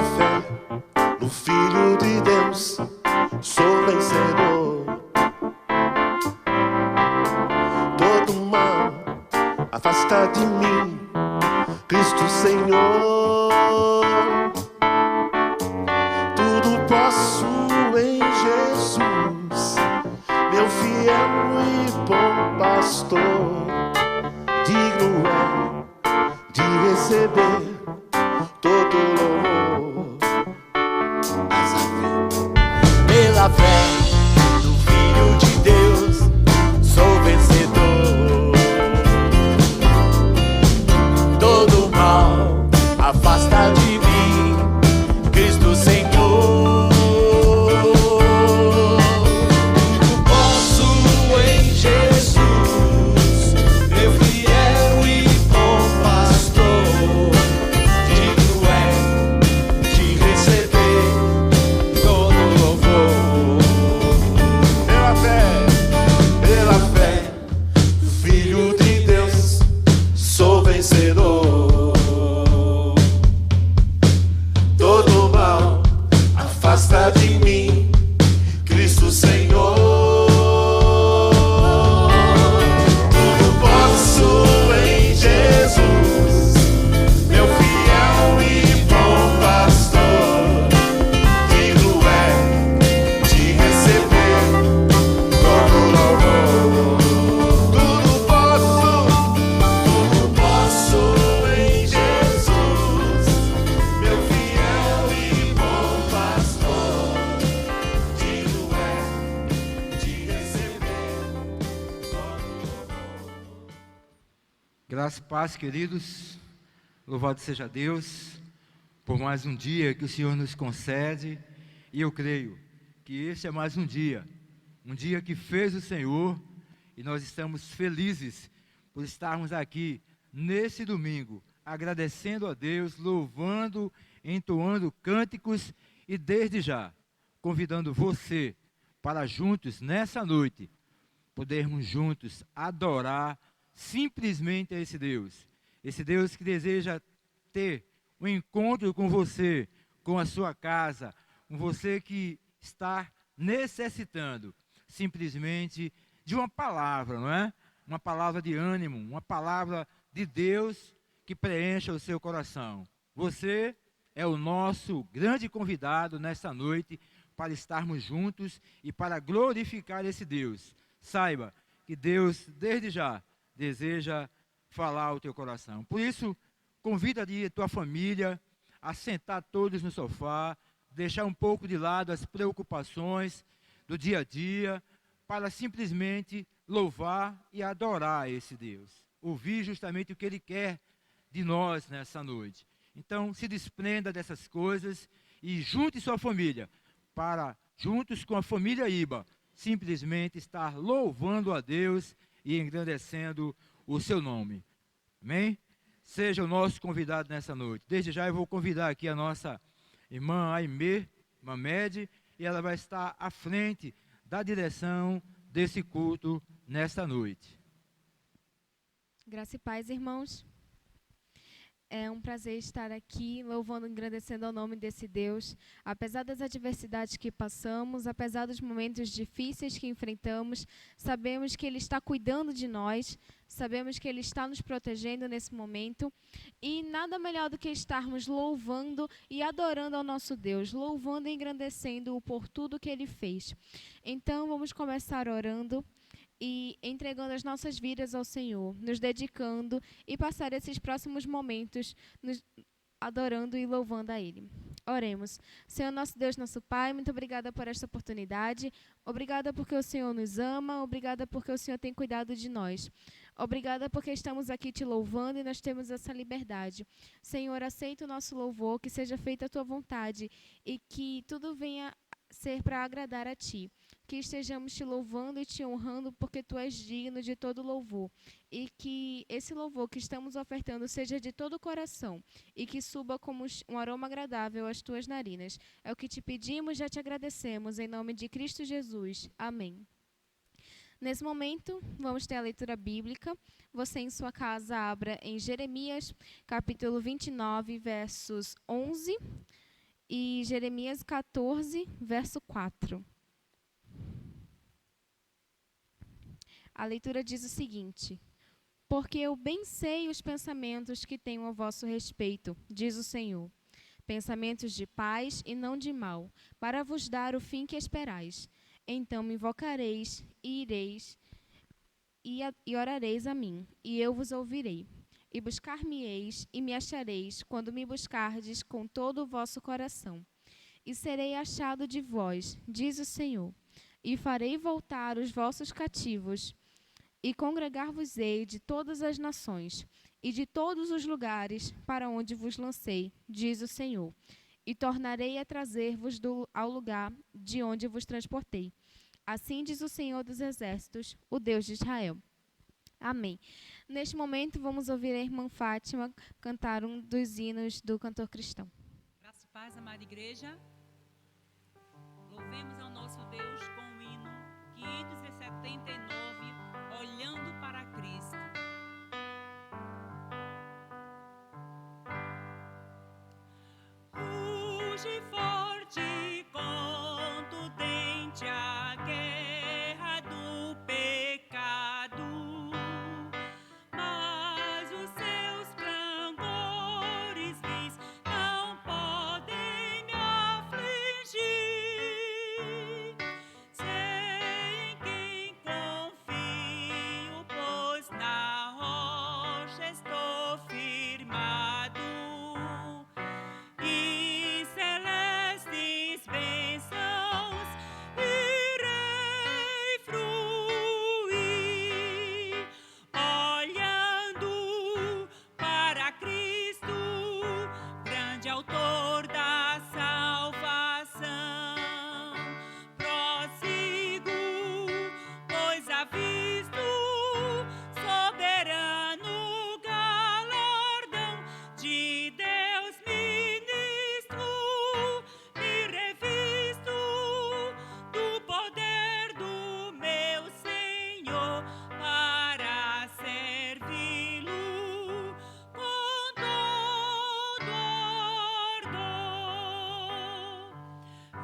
Pela fé no Filho de Deus, sou vencedor. Todo mal afasta de mim, Cristo Senhor. Tudo posso em Jesus, meu fiel e bom pastor. Digno é de receber todo louvor. Pela fé no Filho de Deus, sou vencedor. Todo mal afasta de mim, Cristo Senhor. Tudo posso em Jesus, meu fiel e bom pastor. Digno é de receber todo louvor. Pela fé, Filho de Deus, sou vencedor. Todo mal afasta de mim, Cristo Senhor. Tudo posso em Jesus, meu fiel e bom pastor. Digno é de receber todo louvor. Tudo posso em Jesus, meu fiel e bom pastor. Digno é de receber todo louvor. Graça e paz, queridos. Louvado seja Deus por mais um dia que o Senhor nos concede. E eu creio que este é mais um dia que fez o Senhor, e nós estamos felizes por estarmos aqui nesse domingo, agradecendo a Deus, louvando, entoando cânticos e desde já convidando você para juntos nessa noite podermos juntos adorar simplesmente a esse Deus que deseja ter um encontro com você, com a sua casa, com você que está necessitando simplesmente de uma palavra, não é? Uma palavra de ânimo, uma palavra de Deus que preencha o seu coração. Você é o nosso grande convidado nesta noite para estarmos juntos e para glorificar esse Deus. Saiba que Deus, desde já, deseja falar ao teu coração. Por isso, convida a tua família a sentar todos no sofá, deixar um pouco de lado as preocupações do dia a dia, para simplesmente louvar e adorar esse Deus. Ouvir justamente o que Ele quer de nós nessa noite. Então, se desprenda dessas coisas e junte sua família para, juntos com a família Iba, simplesmente estar louvando a Deus e engrandecendo o seu nome. Amém? Seja o nosso convidado nessa noite. Desde já eu vou convidar aqui a nossa irmã Aimee Mamed, e ela vai estar à frente da direção desse culto nesta noite. Graça e paz, irmãos. É um prazer estar aqui louvando e engrandecendo ao nome desse Deus. Apesar das adversidades que passamos, apesar dos momentos difíceis que enfrentamos, sabemos que Ele está cuidando de nós, sabemos que Ele está nos protegendo nesse momento. E nada melhor do que estarmos louvando e adorando ao nosso Deus, louvando e engrandecendo-o por tudo que Ele fez. Então, vamos começar orando e entregando as nossas vidas ao Senhor, nos dedicando e passar esses próximos momentos nos adorando e louvando a Ele. Oremos. Senhor, nosso Deus, nosso Pai, muito obrigada por esta oportunidade. Obrigada porque o Senhor nos ama. Obrigada porque o Senhor tem cuidado de nós. Obrigada porque estamos aqui te louvando e nós temos essa liberdade. Senhor, aceita o nosso louvor, que seja feita a tua vontade e que tudo venha ser para agradar a Ti. Que estejamos te louvando e te honrando porque Tu és digno de todo louvor. E que esse louvor que estamos ofertando seja de todo o coração e que suba como um aroma agradável às Tuas narinas. É o que te pedimos, já te agradecemos, em nome de Cristo Jesus. Amém. Nesse momento, vamos ter a leitura bíblica. Você em sua casa abra em Jeremias, capítulo 29, versos 11 e Jeremias 14, verso 4. A leitura diz o seguinte: porque eu bem sei os pensamentos que tenho a vosso respeito, diz o Senhor, pensamentos de paz e não de mal, para vos dar o fim que esperais. Então me invocareis e ireis e orareis a mim, e eu vos ouvirei. E buscar-me-eis e me achareis, quando me buscardes com todo o vosso coração. E serei achado de vós, diz o Senhor, e farei voltar os vossos cativos, e congregar-vos-ei de todas as nações, e de todos os lugares para onde vos lancei, diz o Senhor, e tornarei a trazer-vos ao lugar de onde vos transportei. Assim diz o Senhor dos Exércitos, o Deus de Israel. Amém. Neste momento, vamos ouvir a irmã Fátima cantar um dos hinos do cantor cristão. Graça e paz, amada igreja. Louvemos ao nosso Deus com o hino 579, Olhando para Cristo. Ruge forte, contundente a guerra do pecado, mas os seus clangores vis não podem me afligir. Sei em quem confio, pois na rocha estou firmado. E celestes bênçãos irei fruir, olhando para Cristo, grande autor da salvação. Prossigo, pois avisto soberano galardão de Deus ministro, me revisto do poder do meu Senhor para servi-lo com todo ardor.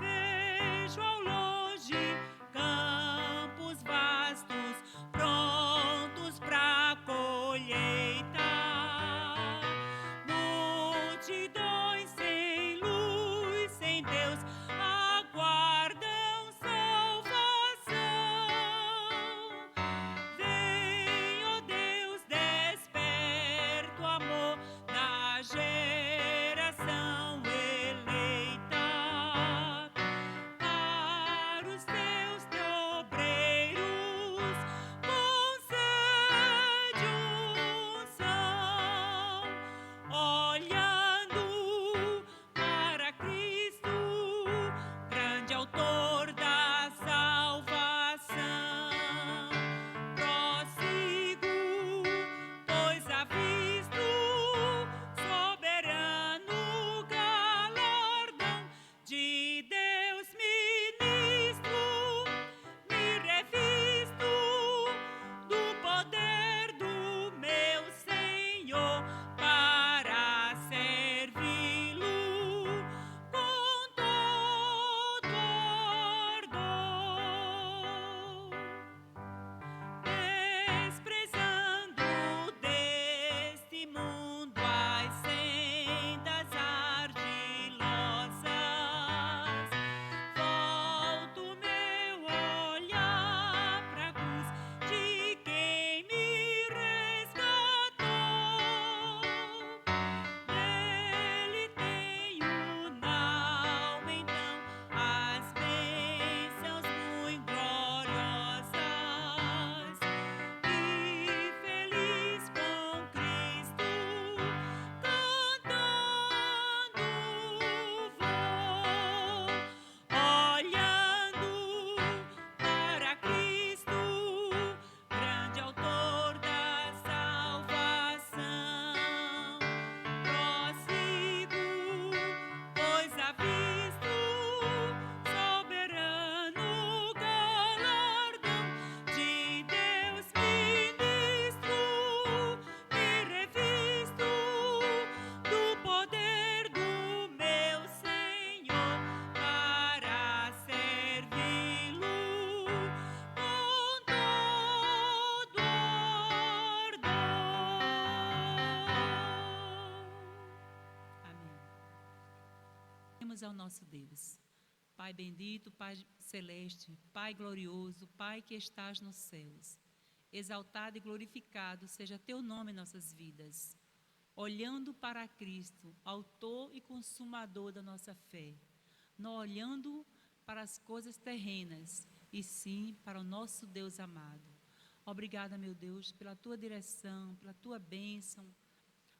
Vejo ao longe campos vastos, prontos pra colheita. Multidões sem luz, sem Deus, aguardam salvação. Vem, ó Deus, desperta o amor da geração eleita. Oremos ao nosso Deus. Pai bendito, Pai celeste, Pai glorioso, Pai que estás nos céus, exaltado e glorificado seja teu nome em nossas vidas. Olhando para Cristo, autor e consumador da nossa fé, não olhando para as coisas terrenas, e sim para o nosso Deus amado. Obrigada, meu Deus, pela tua direção, pela tua bênção.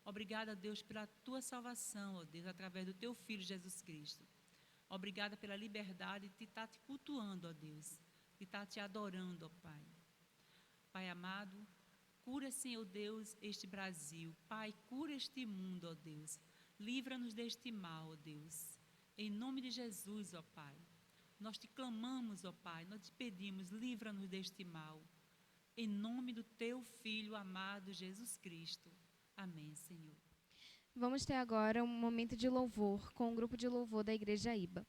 Obrigada, Deus, pela tua salvação, ó Deus, através do teu Filho Jesus Cristo. Obrigada pela liberdade de estar te cultuando, ó Deus, de estar te adorando, ó Pai. Pai amado, cura, Senhor Deus, este Brasil. Pai, cura este mundo, ó Deus. Livra-nos deste mal, ó Deus. Em nome de Jesus, ó Pai. Nós te clamamos, ó Pai, nós te pedimos, livra-nos deste mal. Em nome do teu Filho amado, Jesus Cristo. Amém, Senhor. Vamos ter agora um momento de louvor com o grupo de louvor da Igreja IBA.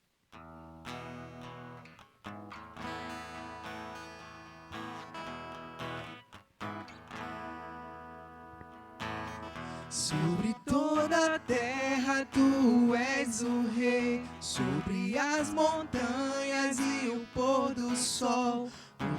Sobre toda a terra tu és o rei, sobre as montanhas e o pôr do sol.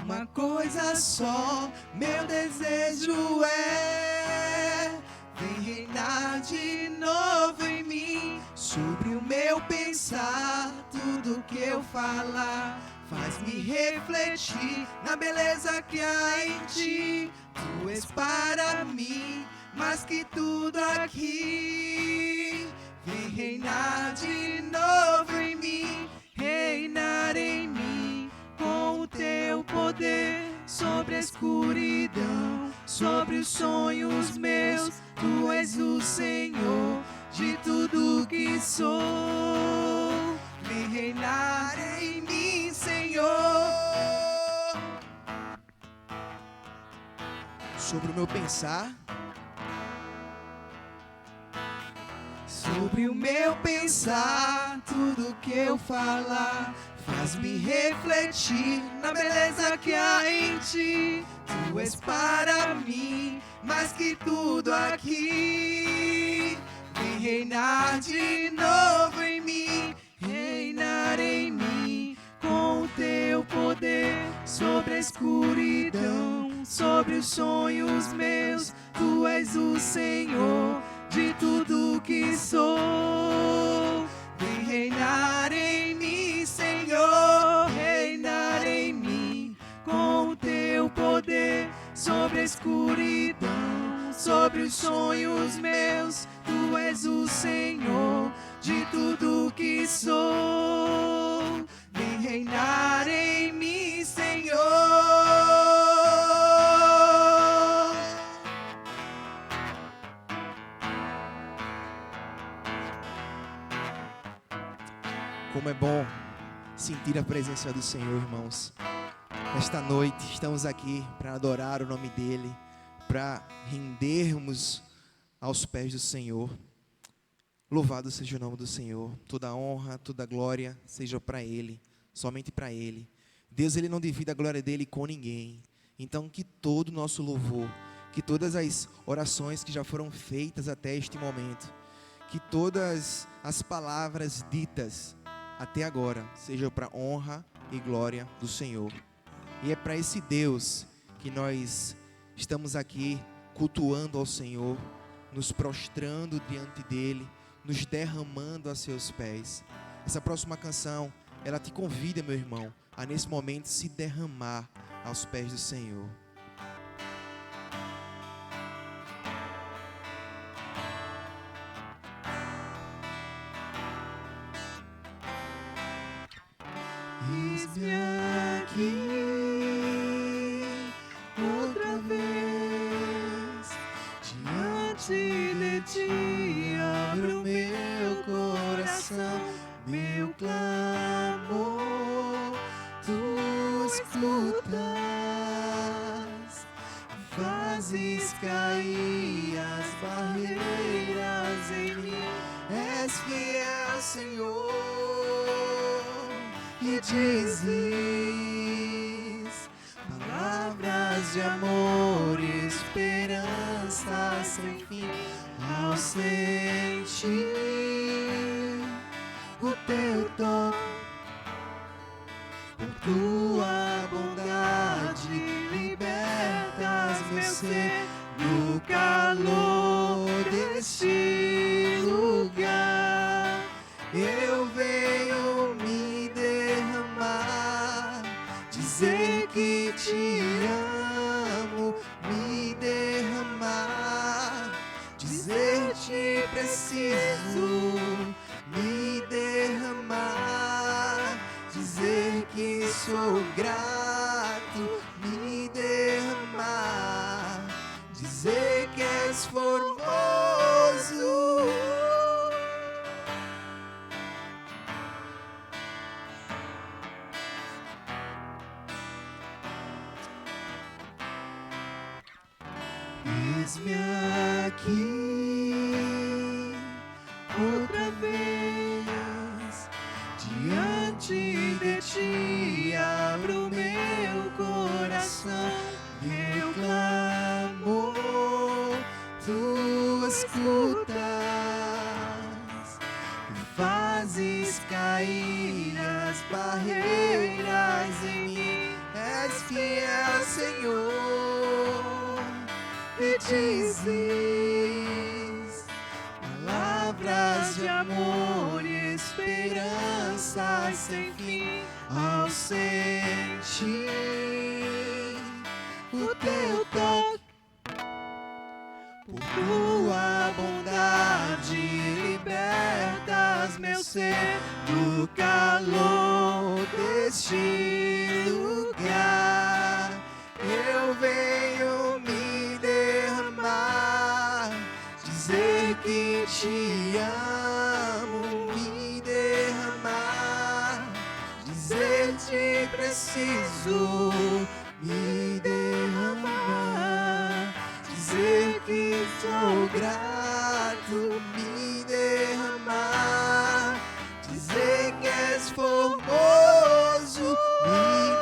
Uma coisa só, meu desejo é: vem reinar de novo em mim. Sobre o meu pensar, tudo que eu falar, faz-me refletir na beleza que há em ti. Tu és para mim mais que tudo aqui. Vem reinar de novo em mim, reinar em mim com o teu poder. Sobre a escuridão, sobre os sonhos meus, tu és o Senhor de tudo que sou. Vem reinar em mim, Senhor. Sobre o meu pensar, sobre o meu pensar, tudo que eu falar, faz-me refletir na beleza que há em ti. Tu és para mim mais que tudo aqui. Vem reinar de novo em mim, reinar em mim com o teu poder. Sobre a escuridão, sobre os sonhos meus, tu és o Senhor de tudo que sou. Vem reinar em mim, Senhor, reinar em mim com o teu poder. Sobre a escuridão, sobre os sonhos meus, tu és o Senhor de tudo que sou. Vem reinar em mim, Senhor. Como é bom sentir a presença do Senhor, irmãos. Nesta noite estamos aqui para adorar o nome dEle, para rendermos aos pés do Senhor. Louvado seja o nome do Senhor. Toda honra, toda glória seja para Ele, somente para Ele. Deus, Ele não divide a glória dEle com ninguém. Então que todo o nosso louvor, que todas as orações que já foram feitas até este momento, que todas as palavras ditas até agora seja para honra e glória do Senhor. E é para esse Deus que nós estamos aqui cultuando ao Senhor, nos prostrando diante dEle, nos derramando a seus pés. Essa próxima canção, ela te convida, meu irmão, a nesse momento se derramar aos pés do Senhor. Eis-me aqui outra vez, diante de ti abro meu coração, meu clamor, tu escutas, fazes cair as barreiras em mim, és fiel, Senhor. E dizes palavras de amor e esperança sem fim. Ao sentir o teu grato, me derramar, dizer que és formoso. Eis-me aqui outra vez, diante de ti abro meu coração, meu clamor tu escutas e fazes cair as barreiras em mim. És fiel, Senhor, e dizes palavras de amor e esperança sem fim. Ao sentir o teu toque, por tua bondade libertas meu ser do calor deste lugar. Eu venho me derramar, dizer que te amo, me derramar, dizer te preciso, me derramar, dizer que sou grato, me derramar, dizer que és formoso, me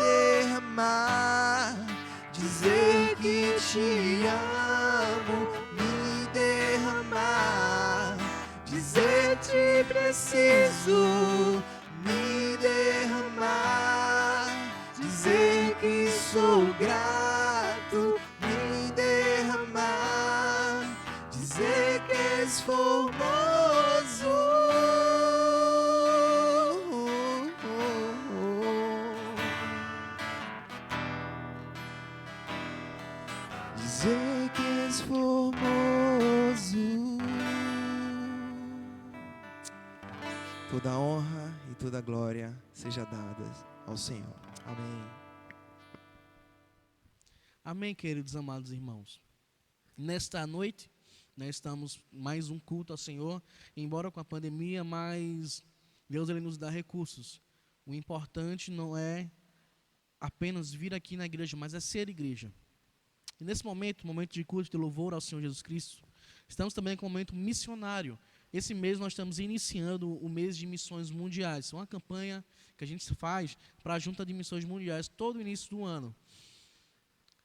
derramar, dizer que te amo, me derramar, dizer te preciso, me derramar, dizer que sou grato, me derramar, dizer que és formoso. Dizer que és formoso. Toda a honra e toda a glória seja dadas ao Senhor. Amém. Amém, queridos amados irmãos. Nesta noite, nós estamos mais um culto ao Senhor, embora com a pandemia, mas Deus ele nos dá recursos. O importante não é apenas vir aqui na igreja, mas é ser igreja. E nesse momento de culto de louvor ao Senhor Jesus Cristo, estamos também com um momento missionário. Esse mês nós estamos iniciando o mês de missões mundiais. É uma campanha que a gente faz para a Junta de Missões Mundiais todo o início do ano.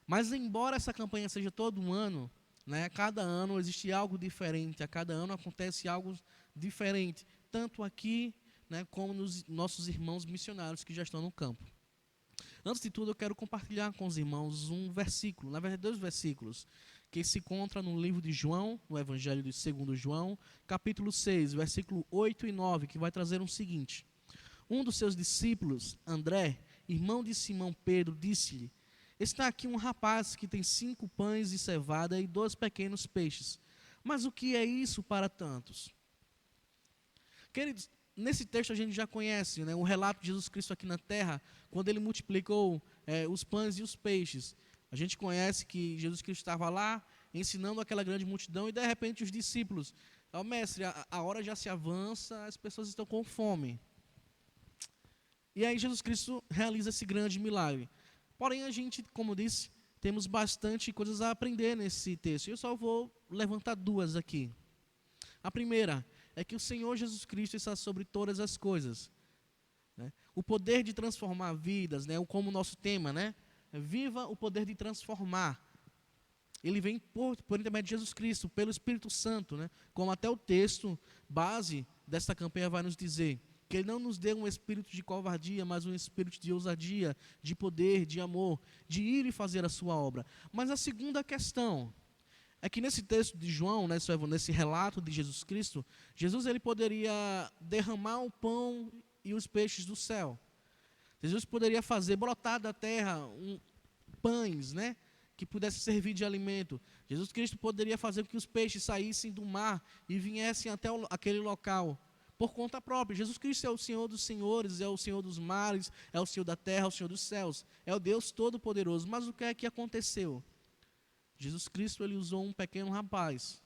Mas embora essa campanha seja todo um ano, né, cada ano existe algo diferente, a cada ano acontece algo diferente, tanto aqui, né, como nos nossos irmãos missionários que já estão no campo. Antes de tudo, eu quero compartilhar com os irmãos um versículo, na verdade 2 versículos, que se encontra no livro de João, no Evangelho de 2 João, capítulo 6, versículo 8 e 9, que vai trazer o seguinte: um dos seus discípulos, André, irmão de Simão Pedro, disse-lhe: está aqui um rapaz que tem 5 pães de cevada e 2 pequenos peixes. Mas o que é isso para tantos? Queridos, nesse texto a gente já conhece, né, o relato de Jesus Cristo aqui na terra, quando ele multiplicou os pães e os peixes. A gente conhece que Jesus Cristo estava lá, ensinando aquela grande multidão, e de repente os discípulos, mestre, a hora já se avança, as pessoas estão com fome. E aí Jesus Cristo realiza esse grande milagre. Porém, a gente, como disse, temos bastante coisas a aprender nesse texto. Eu só vou levantar 2 aqui. A primeira é que o Senhor Jesus Cristo está sobre todas as coisas, né? O poder de transformar vidas, né? Como o nosso tema, né? Viva o poder de transformar. Ele vem por intermédio de Jesus Cristo, pelo Espírito Santo, né? Como até o texto base desta campanha vai nos dizer. Que Ele não nos deu um espírito de covardia, mas um espírito de ousadia, de poder, de amor, de ir e fazer a sua obra. Mas a segunda questão é que nesse texto de João, nesse relato de Jesus Cristo, Jesus ele poderia derramar o pão e os peixes do céu. Jesus poderia fazer brotar da terra pães, né, que pudessem servir de alimento. Jesus Cristo poderia fazer com que os peixes saíssem do mar e viessem até aquele local, por conta própria. Jesus Cristo é o Senhor dos senhores, é o Senhor dos mares, é o Senhor da terra, é o Senhor dos céus, é o Deus Todo-Poderoso. Mas o que é que aconteceu? Jesus Cristo, ele usou um pequeno rapaz,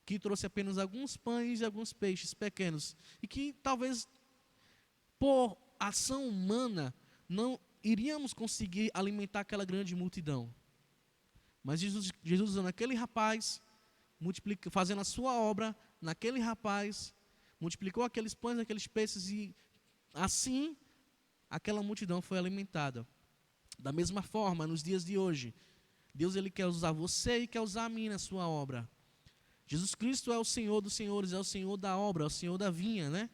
que trouxe apenas alguns pães e alguns peixes pequenos, e que talvez, por ação humana, não iríamos conseguir alimentar aquela grande multidão. Mas Jesus usando aquele rapaz, fazendo a sua obra naquele rapaz, multiplicou aqueles pães, aqueles peixes, e assim aquela multidão foi alimentada. Da mesma forma, nos dias de hoje, Deus, ele quer usar você e quer usar a mim na sua obra. Jesus Cristo é o Senhor dos senhores, é o Senhor da obra, é o Senhor da vinha, né?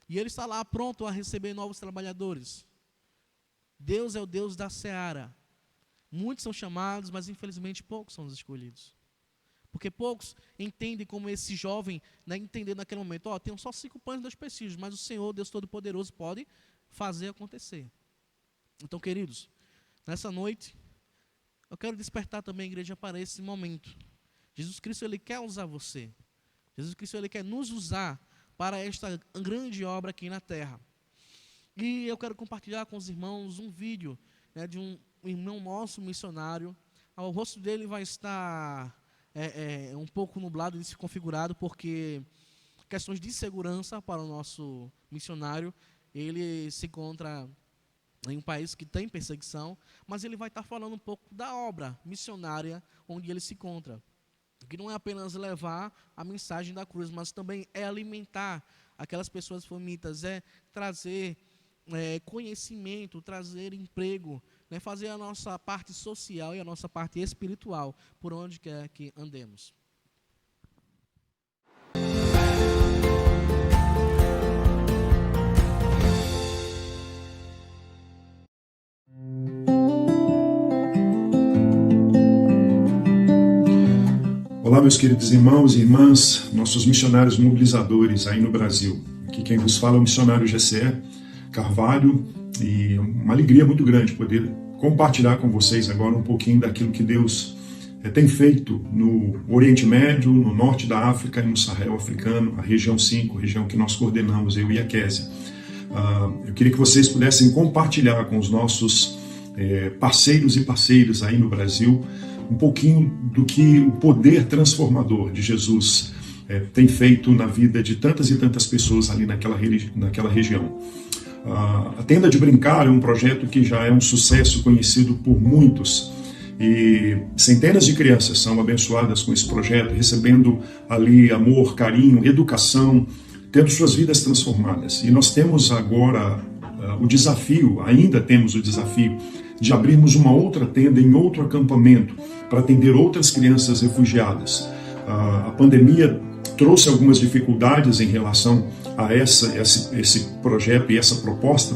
E ele está lá pronto a receber novos trabalhadores. Deus é o Deus da seara. Muitos são chamados, mas infelizmente poucos são os escolhidos. Porque poucos entendem como esse jovem, né, entendendo naquele momento, tenho só 5 pães e 2 peixes, mas o Senhor, Deus Todo-Poderoso, pode fazer acontecer. Então, queridos, nessa noite, eu quero despertar também a igreja para esse momento. Jesus Cristo, ele quer usar você. Jesus Cristo, ele quer nos usar para esta grande obra aqui na terra. E eu quero compartilhar com os irmãos um vídeo, né, de um irmão nosso missionário. O rosto dele vai estar um pouco nublado, desconfigurado, porque questões de segurança para o nosso missionário. Ele se encontra em um país que tem perseguição, mas ele vai estar falando um pouco da obra missionária onde ele se encontra. Que não é apenas levar a mensagem da cruz, mas também é alimentar aquelas pessoas famintas, é trazer conhecimento, trazer emprego, né, fazer a nossa parte social e a nossa parte espiritual por onde quer que andemos. Olá, meus queridos irmãos e irmãs, nossos missionários mobilizadores aí no Brasil. Aqui quem vos fala é o missionário Gessé Carvalho, e uma alegria muito grande poder compartilhar com vocês agora um pouquinho daquilo que Deus tem feito no Oriente Médio, no norte da África e no Sahel africano, a região 5, região que nós coordenamos, eu e a Késia. Eu queria que vocês pudessem compartilhar com os nossos parceiros e parceiras aí no Brasil um pouquinho do que o poder transformador de Jesus tem feito na vida de tantas e tantas pessoas ali naquela região. A Tenda de Brincar é um projeto que já é um sucesso conhecido por muitos, e centenas de crianças são abençoadas com esse projeto, recebendo ali amor, carinho, educação, tendo suas vidas transformadas. E nós temos agora ainda temos o desafio de abrirmos uma outra tenda em outro acampamento para atender outras crianças refugiadas. A pandemia trouxe algumas dificuldades em relação a esse projeto e essa proposta,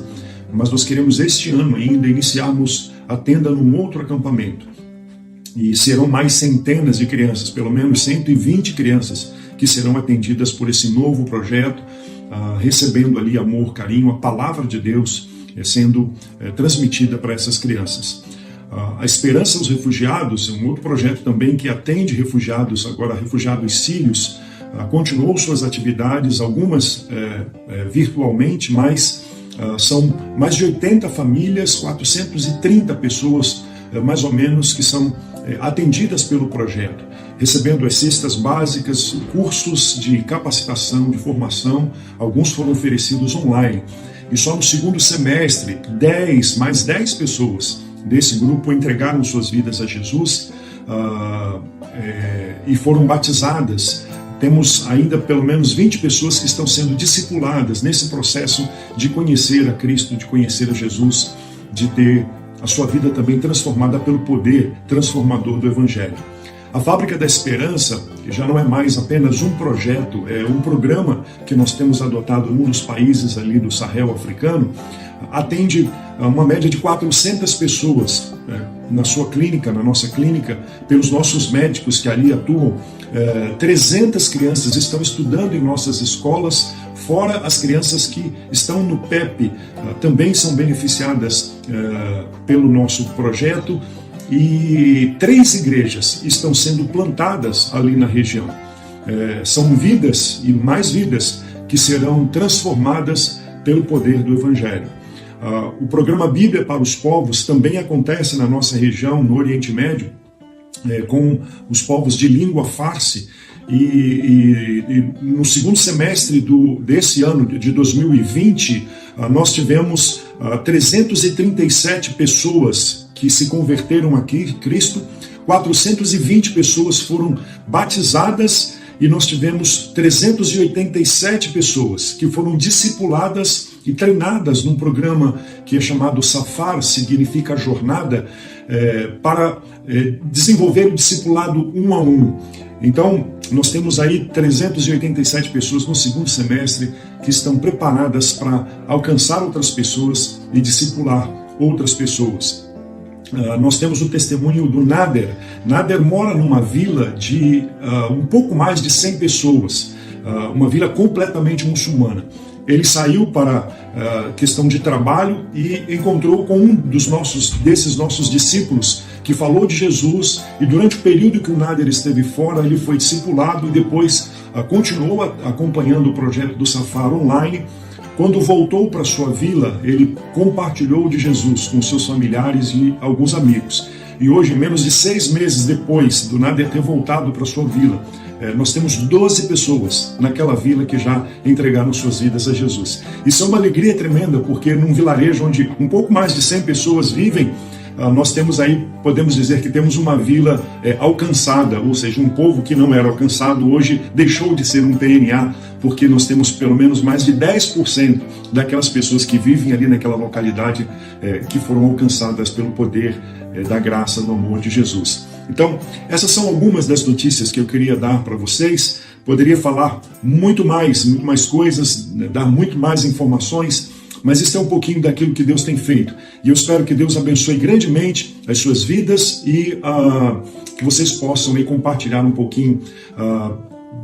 mas nós queremos este ano ainda iniciarmos a tenda num outro acampamento. E serão mais centenas de crianças, pelo menos 120 crianças, que serão atendidas por esse novo projeto, recebendo ali amor, carinho, a palavra de Deus sendo transmitida para essas crianças. A Esperança aos Refugiados, um outro projeto também que atende refugiados, agora refugiados sírios, continuou suas atividades, algumas virtualmente, mas são mais de 80 famílias, 430 pessoas, mais ou menos, que são atendidas pelo projeto, recebendo as cestas básicas, cursos de capacitação, de formação, alguns foram oferecidos online. E só no segundo semestre, mais 10 pessoas desse grupo entregaram suas vidas a Jesus e foram batizadas. Temos ainda pelo menos 20 pessoas que estão sendo discipuladas nesse processo de conhecer a Cristo, de conhecer a Jesus, de ter a sua vida também transformada pelo poder transformador do Evangelho. A Fábrica da Esperança, que já não é mais apenas um projeto, é um programa que nós temos adotado num dos países ali do Sahel africano, atende uma média de 400 pessoas na sua clínica, na nossa clínica, pelos nossos médicos que ali atuam. 300 crianças estão estudando em nossas escolas, fora as crianças que estão no PEP, também são beneficiadas pelo nosso projeto, e 3 igrejas estão sendo plantadas ali na região. São vidas e mais vidas que que serão transformadas pelo poder do Evangelho. O programa Bíblia para os Povos também acontece na nossa região, no Oriente Médio, com os povos de língua farsi, e no segundo semestre desse ano, de 2020, nós tivemos 337 pessoas que se converteram a Cristo, 420 pessoas foram batizadas e nós tivemos 387 pessoas que foram discipuladas e treinadas num programa que é chamado Safar, significa jornada, para desenvolver o discipulado um a um. Então, nós temos aí 387 pessoas no segundo semestre que estão preparadas para alcançar outras pessoas e discipular outras pessoas. Nós temos o testemunho do Nader. Nader mora numa vila de um pouco mais de 100 pessoas, uma vila completamente muçulmana. Ele saiu para questão de trabalho e encontrou com um desses nossos discípulos que falou de Jesus, e durante o período que o Nader esteve fora, ele foi discipulado e depois continuou acompanhando o projeto do Safar online. Quando voltou para sua vila, ele compartilhou de Jesus com seus familiares e alguns amigos. E hoje, menos de 6 meses depois do Nader ter voltado para sua vila, nós temos 12 pessoas naquela vila que já entregaram suas vidas a Jesus. Isso é uma alegria tremenda, porque num vilarejo onde um pouco mais de 100 pessoas vivem, nós temos aí, podemos dizer que temos uma vila alcançada, ou seja, um povo que não era alcançado hoje deixou de ser um PNA, porque nós temos pelo menos mais de 10% daquelas pessoas que vivem ali naquela localidade que foram alcançadas pelo poder da graça, do amor de Jesus. Então, essas são algumas das notícias que eu queria dar para vocês. Poderia falar muito mais coisas, dar muito mais informações, mas isso é um pouquinho daquilo que Deus tem feito. E eu espero que Deus abençoe grandemente as suas vidas e que vocês possam aí compartilhar um pouquinho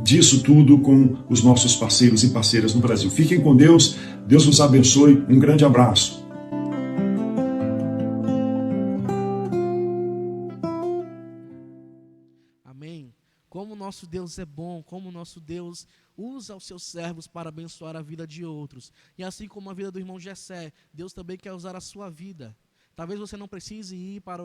disso tudo com os nossos parceiros e parceiras no Brasil. Fiquem com Deus, Deus vos abençoe, um grande abraço. Amém. Como o nosso Deus é bom, como o nosso Deus usa os seus servos para abençoar a vida de outros. E assim como a vida do irmão Jessé, Deus também quer usar a sua vida. Talvez você não precise ir para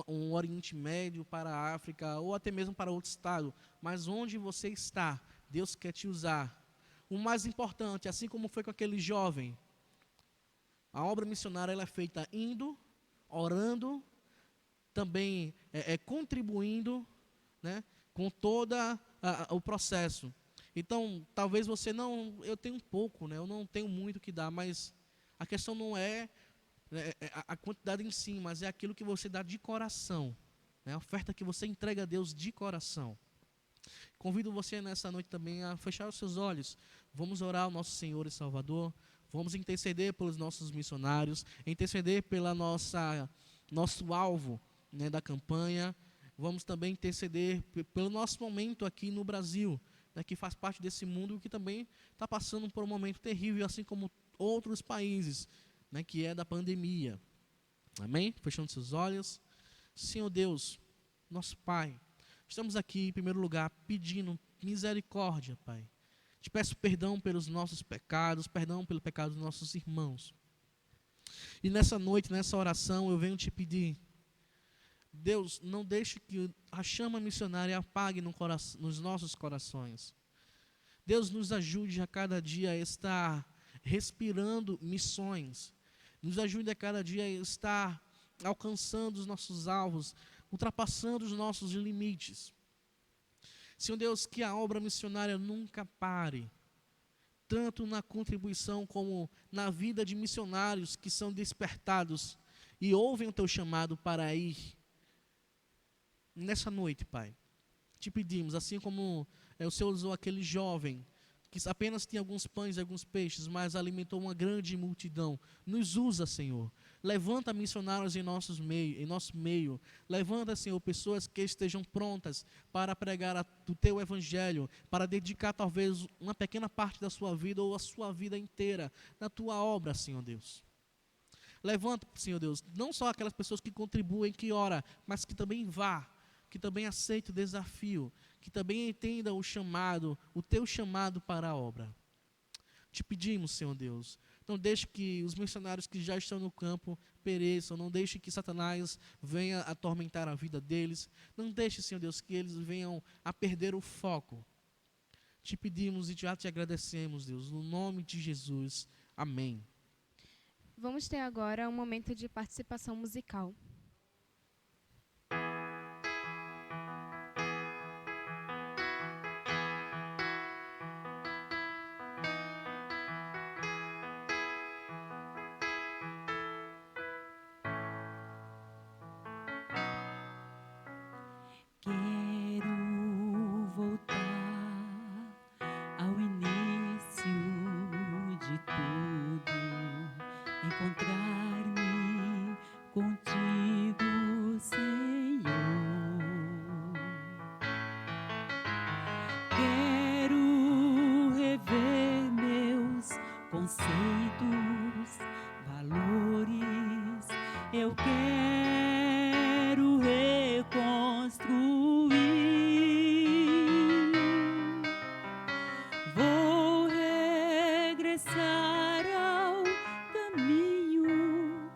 um Oriente Médio, para a África, ou até mesmo para outro estado, mas onde você está, Deus quer te usar. O mais importante, assim como foi com aquele jovem, a obra missionária ela é feita indo, orando, também contribuindo, né, com todo o processo. Então, talvez você não, eu tenho um pouco, né, eu não tenho muito o que dar, mas a questão não é a quantidade em si, mas é aquilo que você dá de coração, né, a oferta que você entrega a Deus de coração. Convido você nessa noite também a fechar os seus olhos. Vamos orar ao nosso Senhor e Salvador, vamos interceder pelos nossos missionários, interceder pela nosso alvo, né, da campanha. Vamos também interceder pelo nosso momento aqui no Brasil, né, que faz parte desse mundo que também está passando por um momento terrível, assim como outros países, né, que é da pandemia. Amém? Fechando seus olhos. Senhor Deus, nosso Pai, estamos aqui em primeiro lugar pedindo misericórdia, Pai. Te peço perdão pelos nossos pecados, perdão pelo pecado dos nossos irmãos. E nessa noite, nessa oração, eu venho te pedir, Deus, não deixe que a chama missionária apague nos nossos corações. Deus, nos ajude a cada dia a estar respirando missões. Nos ajude a cada dia a estar alcançando os nossos alvos, ultrapassando os nossos limites. Senhor Deus, que a obra missionária nunca pare, tanto na contribuição como na vida de missionários que são despertados e ouvem o teu chamado para ir. Nessa noite, Pai, te pedimos, assim como o Senhor usou aquele jovem, que apenas tinha alguns pães e alguns peixes, mas alimentou uma grande multidão. Nos usa, Senhor. Levanta missionários em nosso meio. Levanta, Senhor, pessoas que estejam prontas para pregar o Teu Evangelho, para dedicar talvez uma pequena parte da sua vida ou a sua vida inteira na Tua obra, Senhor Deus. Levanta, Senhor Deus, não só aquelas pessoas que contribuem, que oram, mas que também vá, que também aceite o desafio, que também entenda o chamado, o Teu chamado para a obra. Te pedimos, Senhor Deus, não deixe que os missionários que já estão no campo pereçam, não deixe que Satanás venha atormentar a vida deles, não deixe, Senhor Deus, que eles venham a perder o foco. Te pedimos e já te agradecemos, Deus, no nome de Jesus. Amém. Vamos ter agora um momento de participação musical. Quero voltar ao início de tudo, encontrar-me contigo, Senhor. Quero rever meus conceitos, valores. Eu quero reconstruir. Vou regressar ao caminho,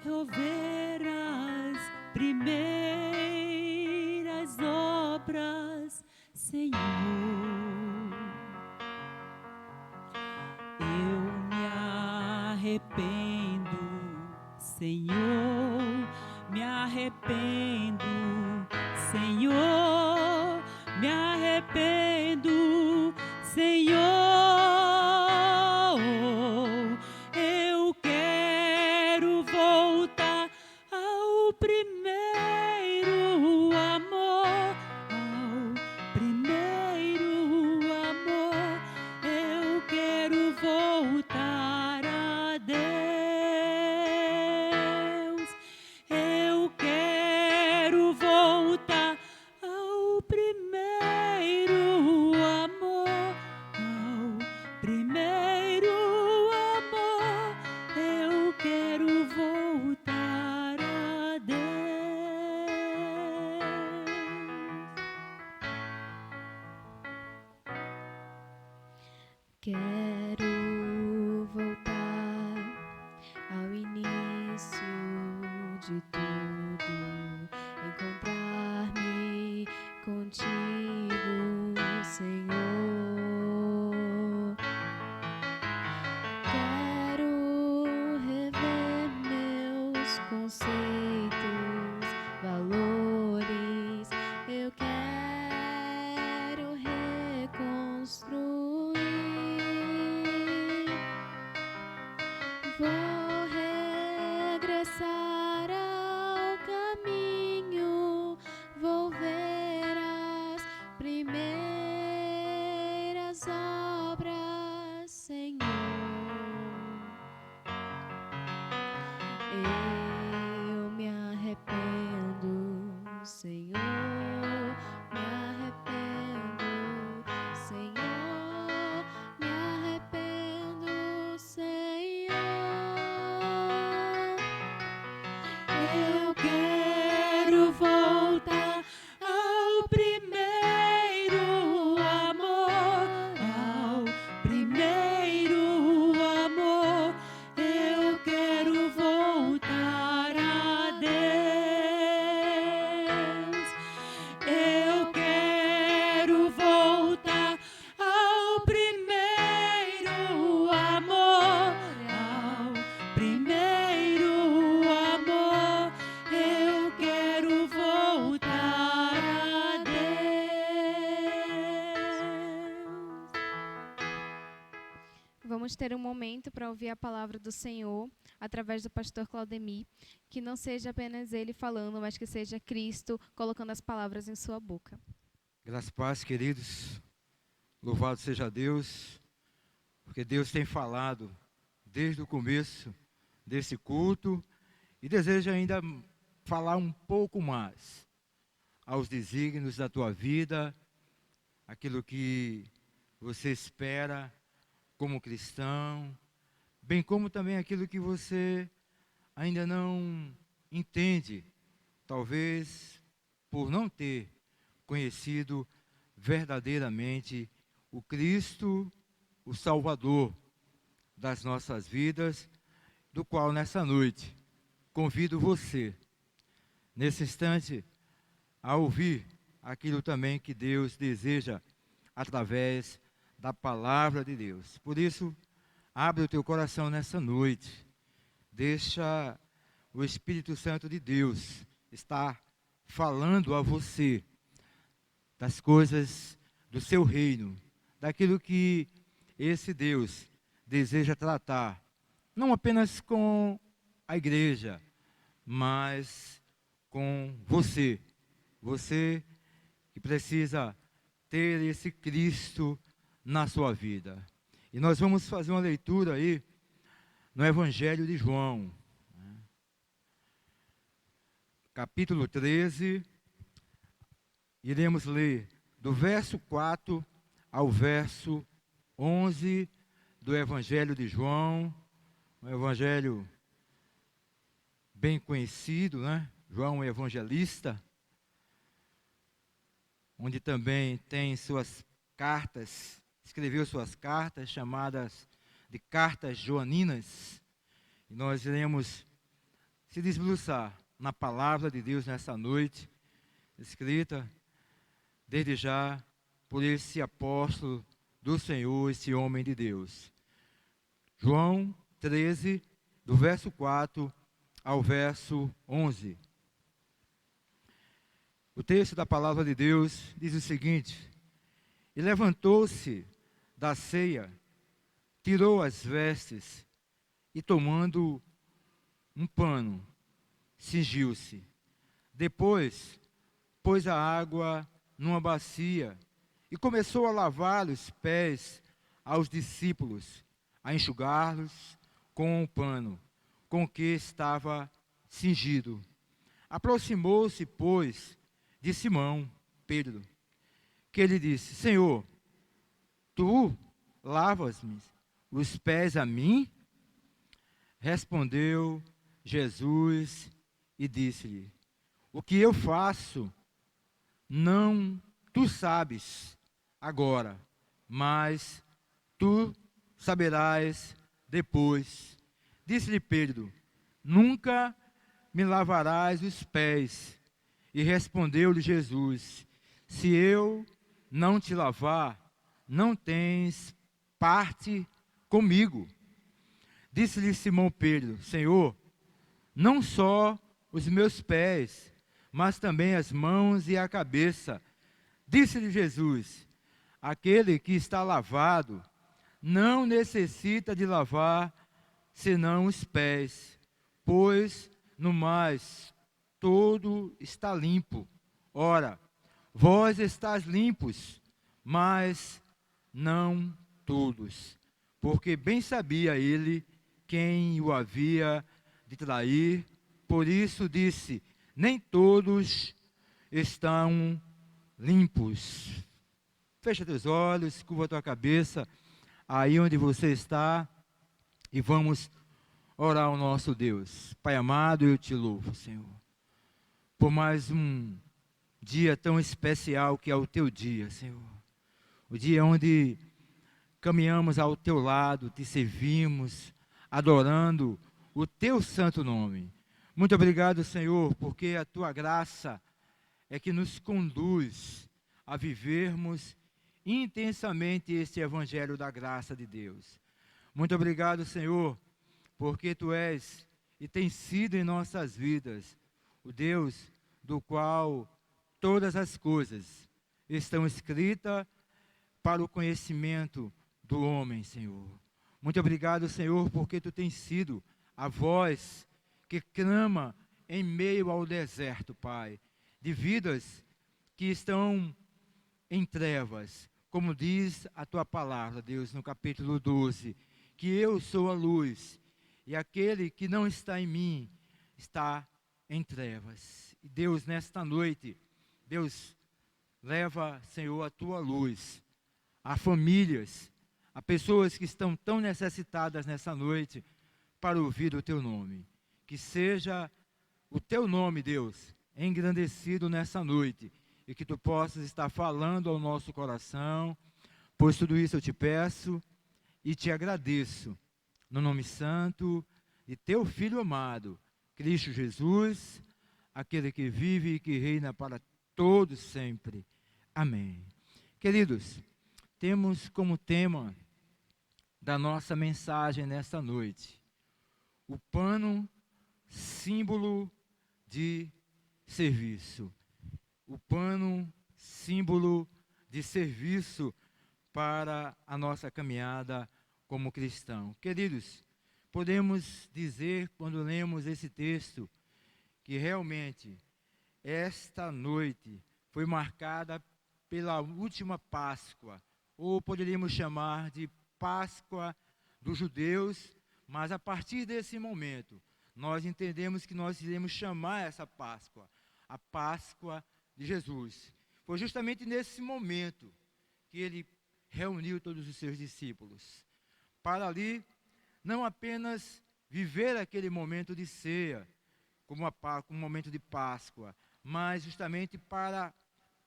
rever as primeiras obras, Senhor. Eu me arrependo, Senhor, me arrependo, Senhor, me arrependo, Senhor. Eu quero voltar ao primeiro amor, ao primeiro amor. Eu quero voltar a Deus. Eu quero voltar ao primeiro amor, ao primeiro amor. Eu quero voltar a Deus. Quero voltar ao início de tudo, encontrar-me contigo, Senhor. Quero rever meus conceitos, valores. Eu quero reconstruir. Vou regressar ao caminho, vou ver as primeiras obras, Senhor. Eu me arrependo, Senhor, me arrependo, Senhor, me arrependo, Senhor. Eu quero voltar ao primeiro amor, ao primeiro amor. Eu quero voltar a Deus. Eu quero voltar ao primeiro amor, ao primeiro amor. Eu quero voltar a Deus. Vamos ter um momento para ouvir a palavra do Senhor através do pastor Claudemir, que não seja apenas ele falando, mas que seja Cristo colocando as palavras em sua boca. Graças e paz, queridos. Louvado seja Deus, porque Deus tem falado desde o começo desse culto e deseja ainda falar um pouco mais aos desígnios da tua vida, aquilo que você espera como cristão, bem como também aquilo que você ainda não entende, talvez por não ter conhecido verdadeiramente o Cristo, o Salvador das nossas vidas, do qual nessa noite convido você, nesse instante, a ouvir aquilo também que Deus deseja através da palavra de Deus. Por isso, abre o teu coração nessa noite, deixa o Espírito Santo de Deus estar falando a você das coisas do seu reino, daquilo que esse Deus deseja tratar, não apenas com a igreja, mas com você. Você que precisa ter esse Cristo na sua vida. E nós vamos fazer uma leitura aí no Evangelho de João, capítulo 13, iremos ler do verso 4 ao verso 11 do Evangelho de João, um evangelho bem conhecido, né? João Evangelista, onde também tem suas cartas, escreveu suas cartas chamadas de cartas joaninas. E nós iremos se desbruçar na palavra de Deus nessa noite, escrita desde já por esse apóstolo do Senhor, esse homem de Deus. João 13, do verso 4 ao verso 11. O texto da palavra de Deus diz o seguinte: E levantou-se da ceia, tirou as vestes e, tomando um pano, cingiu-se. Depois, pôs a água numa bacia e começou a lavar os pés aos discípulos, a enxugá-los com o pano com que estava cingido. Aproximou-se, pois, de Simão, Pedro, que lhe disse: Senhor, tu lavas-me os pés a mim? Respondeu Jesus e disse-lhe: O que eu faço, não tu sabes agora, mas tu saberás depois. Disse-lhe Pedro: Nunca me lavarás os pés. E respondeu-lhe Jesus: Se eu não te lavar, não tens parte comigo. Disse-lhe Simão Pedro: Senhor, não só os meus pés, mas também as mãos e a cabeça. Disse-lhe Jesus: Aquele que está lavado não necessita de lavar senão os pés, pois no mais todo está limpo. Ora, vós estáis limpos, mas não todos. Porque bem sabia ele quem o havia de trair, por isso disse: nem todos estão limpos. Fecha teus olhos, curva tua cabeça aí onde você está e vamos orar ao nosso Deus. Pai amado, eu te louvo, Senhor, por mais um dia tão especial que é o teu dia, Senhor. O dia onde caminhamos ao teu lado, te servimos, adorando o teu santo nome. Muito obrigado, Senhor, porque a tua graça é que nos conduz a vivermos intensamente este evangelho da graça de Deus. Muito obrigado, Senhor, porque tu és e tens sido em nossas vidas o Deus do qual todas as coisas estão escritas para o conhecimento do homem, Senhor. Muito obrigado, Senhor, porque tu tens sido a voz que clama em meio ao deserto, Pai, de vidas que estão em trevas, como diz a tua palavra, Deus, no capítulo 12, que eu sou a luz, e aquele que não está em mim está em trevas. E Deus, nesta noite, Deus, leva, Senhor, a tua luz a famílias, a pessoas que estão tão necessitadas nessa noite para ouvir o teu nome. Que seja o teu nome, Deus, engrandecido nessa noite e que tu possas estar falando ao nosso coração, pois tudo isso eu te peço e te agradeço no nome santo de teu Filho amado, Cristo Jesus, aquele que vive e que reina para todos sempre. Amém. Queridos, temos como tema da nossa mensagem nesta noite o pano, símbolo de serviço. O pano, símbolo de serviço para a nossa caminhada como cristão. Queridos, podemos dizer, quando lemos esse texto, que realmente esta noite foi marcada pela última Páscoa, ou poderíamos chamar de Páscoa dos judeus, mas a partir desse momento, nós entendemos que nós iremos chamar essa Páscoa, a Páscoa de Jesus. Foi justamente nesse momento que ele reuniu todos os seus discípulos, para ali não apenas viver aquele momento de ceia, como um momento de Páscoa, mas justamente para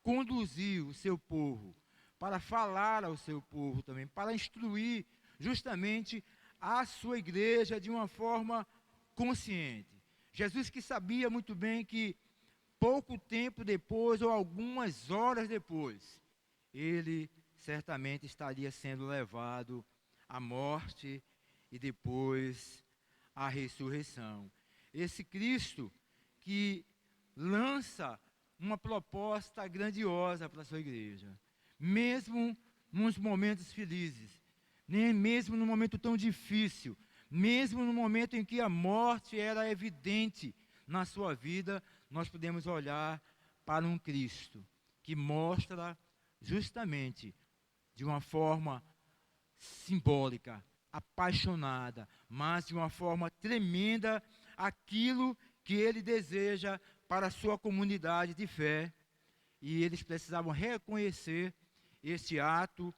conduzir o seu povo, para falar ao seu povo também, para instruir justamente a sua igreja de uma forma consciente. Jesus que sabia muito bem que pouco tempo depois, ou algumas horas depois, ele certamente estaria sendo levado à morte e depois à ressurreição. Esse Cristo que lança uma proposta grandiosa para a sua igreja, mesmo nos momentos felizes, nem mesmo no momento tão difícil, mesmo no momento em que a morte era evidente na sua vida, nós podemos olhar para um Cristo que mostra justamente de uma forma simbólica, apaixonada, mas de uma forma tremenda, aquilo que ele deseja para a sua comunidade de fé. E eles precisavam reconhecer este ato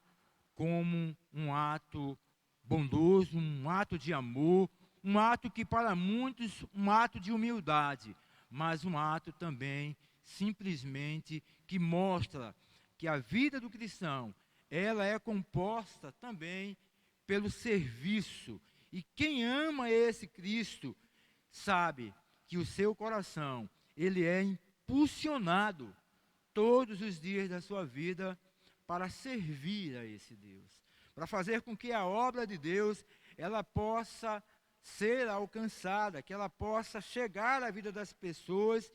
como um ato bondoso, um ato de amor, um ato que para muitos, um ato de humildade, mas um ato também simplesmente que mostra que a vida do cristão, ela é composta também pelo serviço. E quem ama esse Cristo sabe que o seu coração, ele é impulsionado todos os dias da sua vida para servir a esse Deus, para fazer com que a obra de Deus, ela possa ser alcançada, que ela possa chegar à vida das pessoas.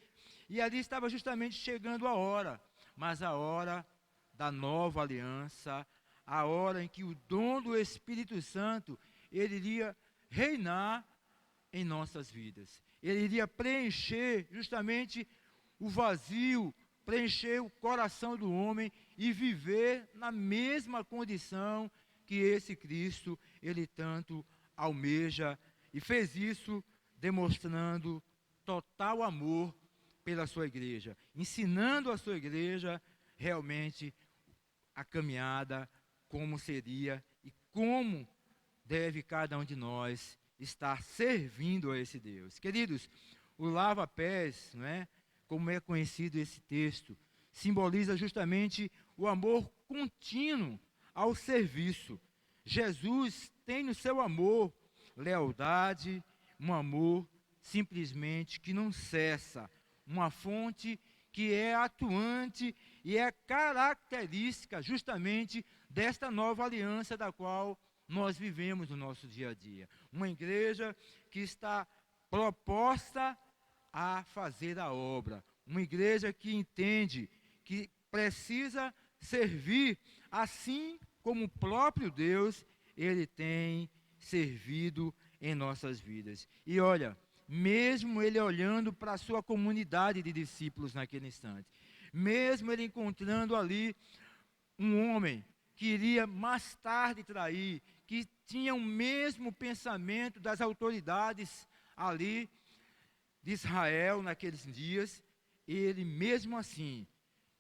E ali estava justamente chegando a hora, mas a hora da nova aliança, a hora em que o dom do Espírito Santo, ele iria reinar em nossas vidas. Ele iria preencher justamente o vazio, preencher o coração do homem e viver na mesma condição que esse Cristo, ele tanto almeja, e fez isso demonstrando total amor pela sua igreja, ensinando a sua igreja realmente a caminhada, como seria e como deve cada um de nós estar servindo a esse Deus. Queridos, o lava-pés, não é? Como é conhecido esse texto, simboliza justamente o amor contínuo ao serviço. Jesus tem no seu amor lealdade, um amor simplesmente que não cessa, uma fonte que é atuante e é característica justamente desta nova aliança da qual nós vivemos no nosso dia a dia. Uma igreja que está proposta a fazer a obra, uma igreja que entende que precisa servir, assim como o próprio Deus, ele tem servido em nossas vidas. E olha, mesmo ele olhando para a sua comunidade de discípulos naquele instante, mesmo ele encontrando ali um homem que iria mais tarde trair, que tinha o mesmo pensamento das autoridades ali de Israel naqueles dias, ele mesmo assim,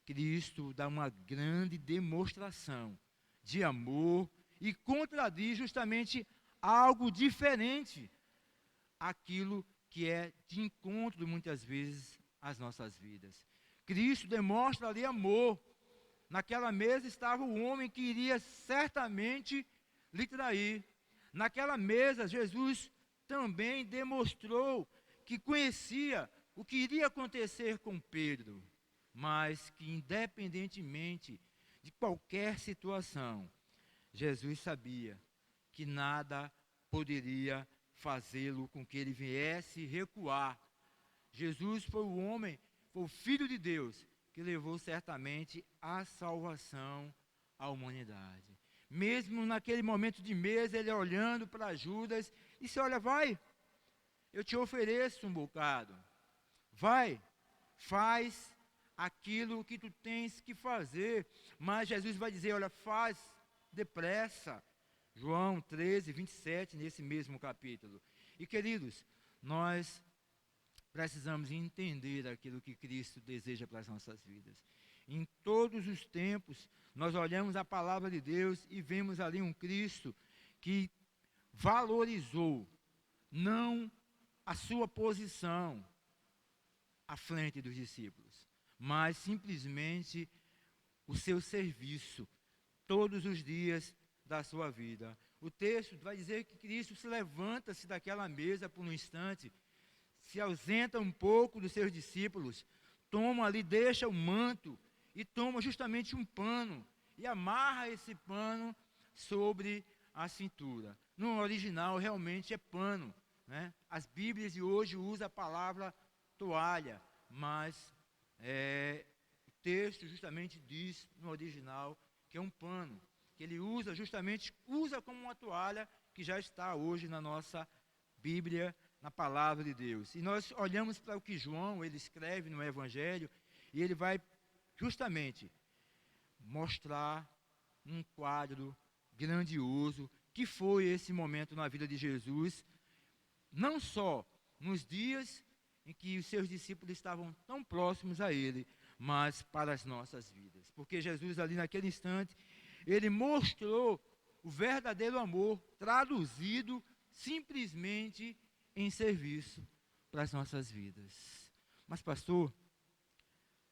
Cristo dá uma grande demonstração de amor e contradiz justamente algo diferente aquilo que é de encontro muitas vezes às nossas vidas. Cristo demonstra ali amor. Naquela mesa estava o homem que iria certamente lhe trair. Naquela mesa, Jesus também demonstrou que conhecia o que iria acontecer com Pedro, mas que, independentemente de qualquer situação, Jesus sabia que nada poderia fazê-lo com que ele viesse recuar. Jesus foi o homem, foi o Filho de Deus, que levou certamente a salvação à humanidade. Mesmo naquele momento de mesa, ele olhando para Judas, disse: olha, vai, eu te ofereço um bocado. Vai, faz aquilo que tu tens que fazer. Mas Jesus vai dizer: olha, faz depressa. João 13, 27, nesse mesmo capítulo. E, queridos, nós precisamos entender aquilo que Cristo deseja para as nossas vidas. Em todos os tempos, nós olhamos a palavra de Deus e vemos ali um Cristo que valorizou não a sua posição à frente dos discípulos, mas simplesmente o seu serviço todos os dias da sua vida. O texto vai dizer que Cristo se levanta-se daquela mesa por um instante, se ausenta um pouco dos seus discípulos, toma ali, deixa o manto e toma justamente um pano e amarra esse pano sobre a cintura. No original realmente é pano, né? As Bíblias de hoje usam a palavra toalha, mas o texto justamente diz no original que é um pano, que ele usa como uma toalha, que já está hoje na nossa Bíblia, na palavra de Deus. E nós olhamos para o que João, ele escreve no Evangelho, e ele vai justamente mostrar um quadro grandioso, que foi esse momento na vida de Jesus, não só nos dias em que os seus discípulos estavam tão próximos a ele, mas para as nossas vidas. Porque Jesus ali naquele instante, ele mostrou o verdadeiro amor traduzido simplesmente em serviço para as nossas vidas. Mas, pastor,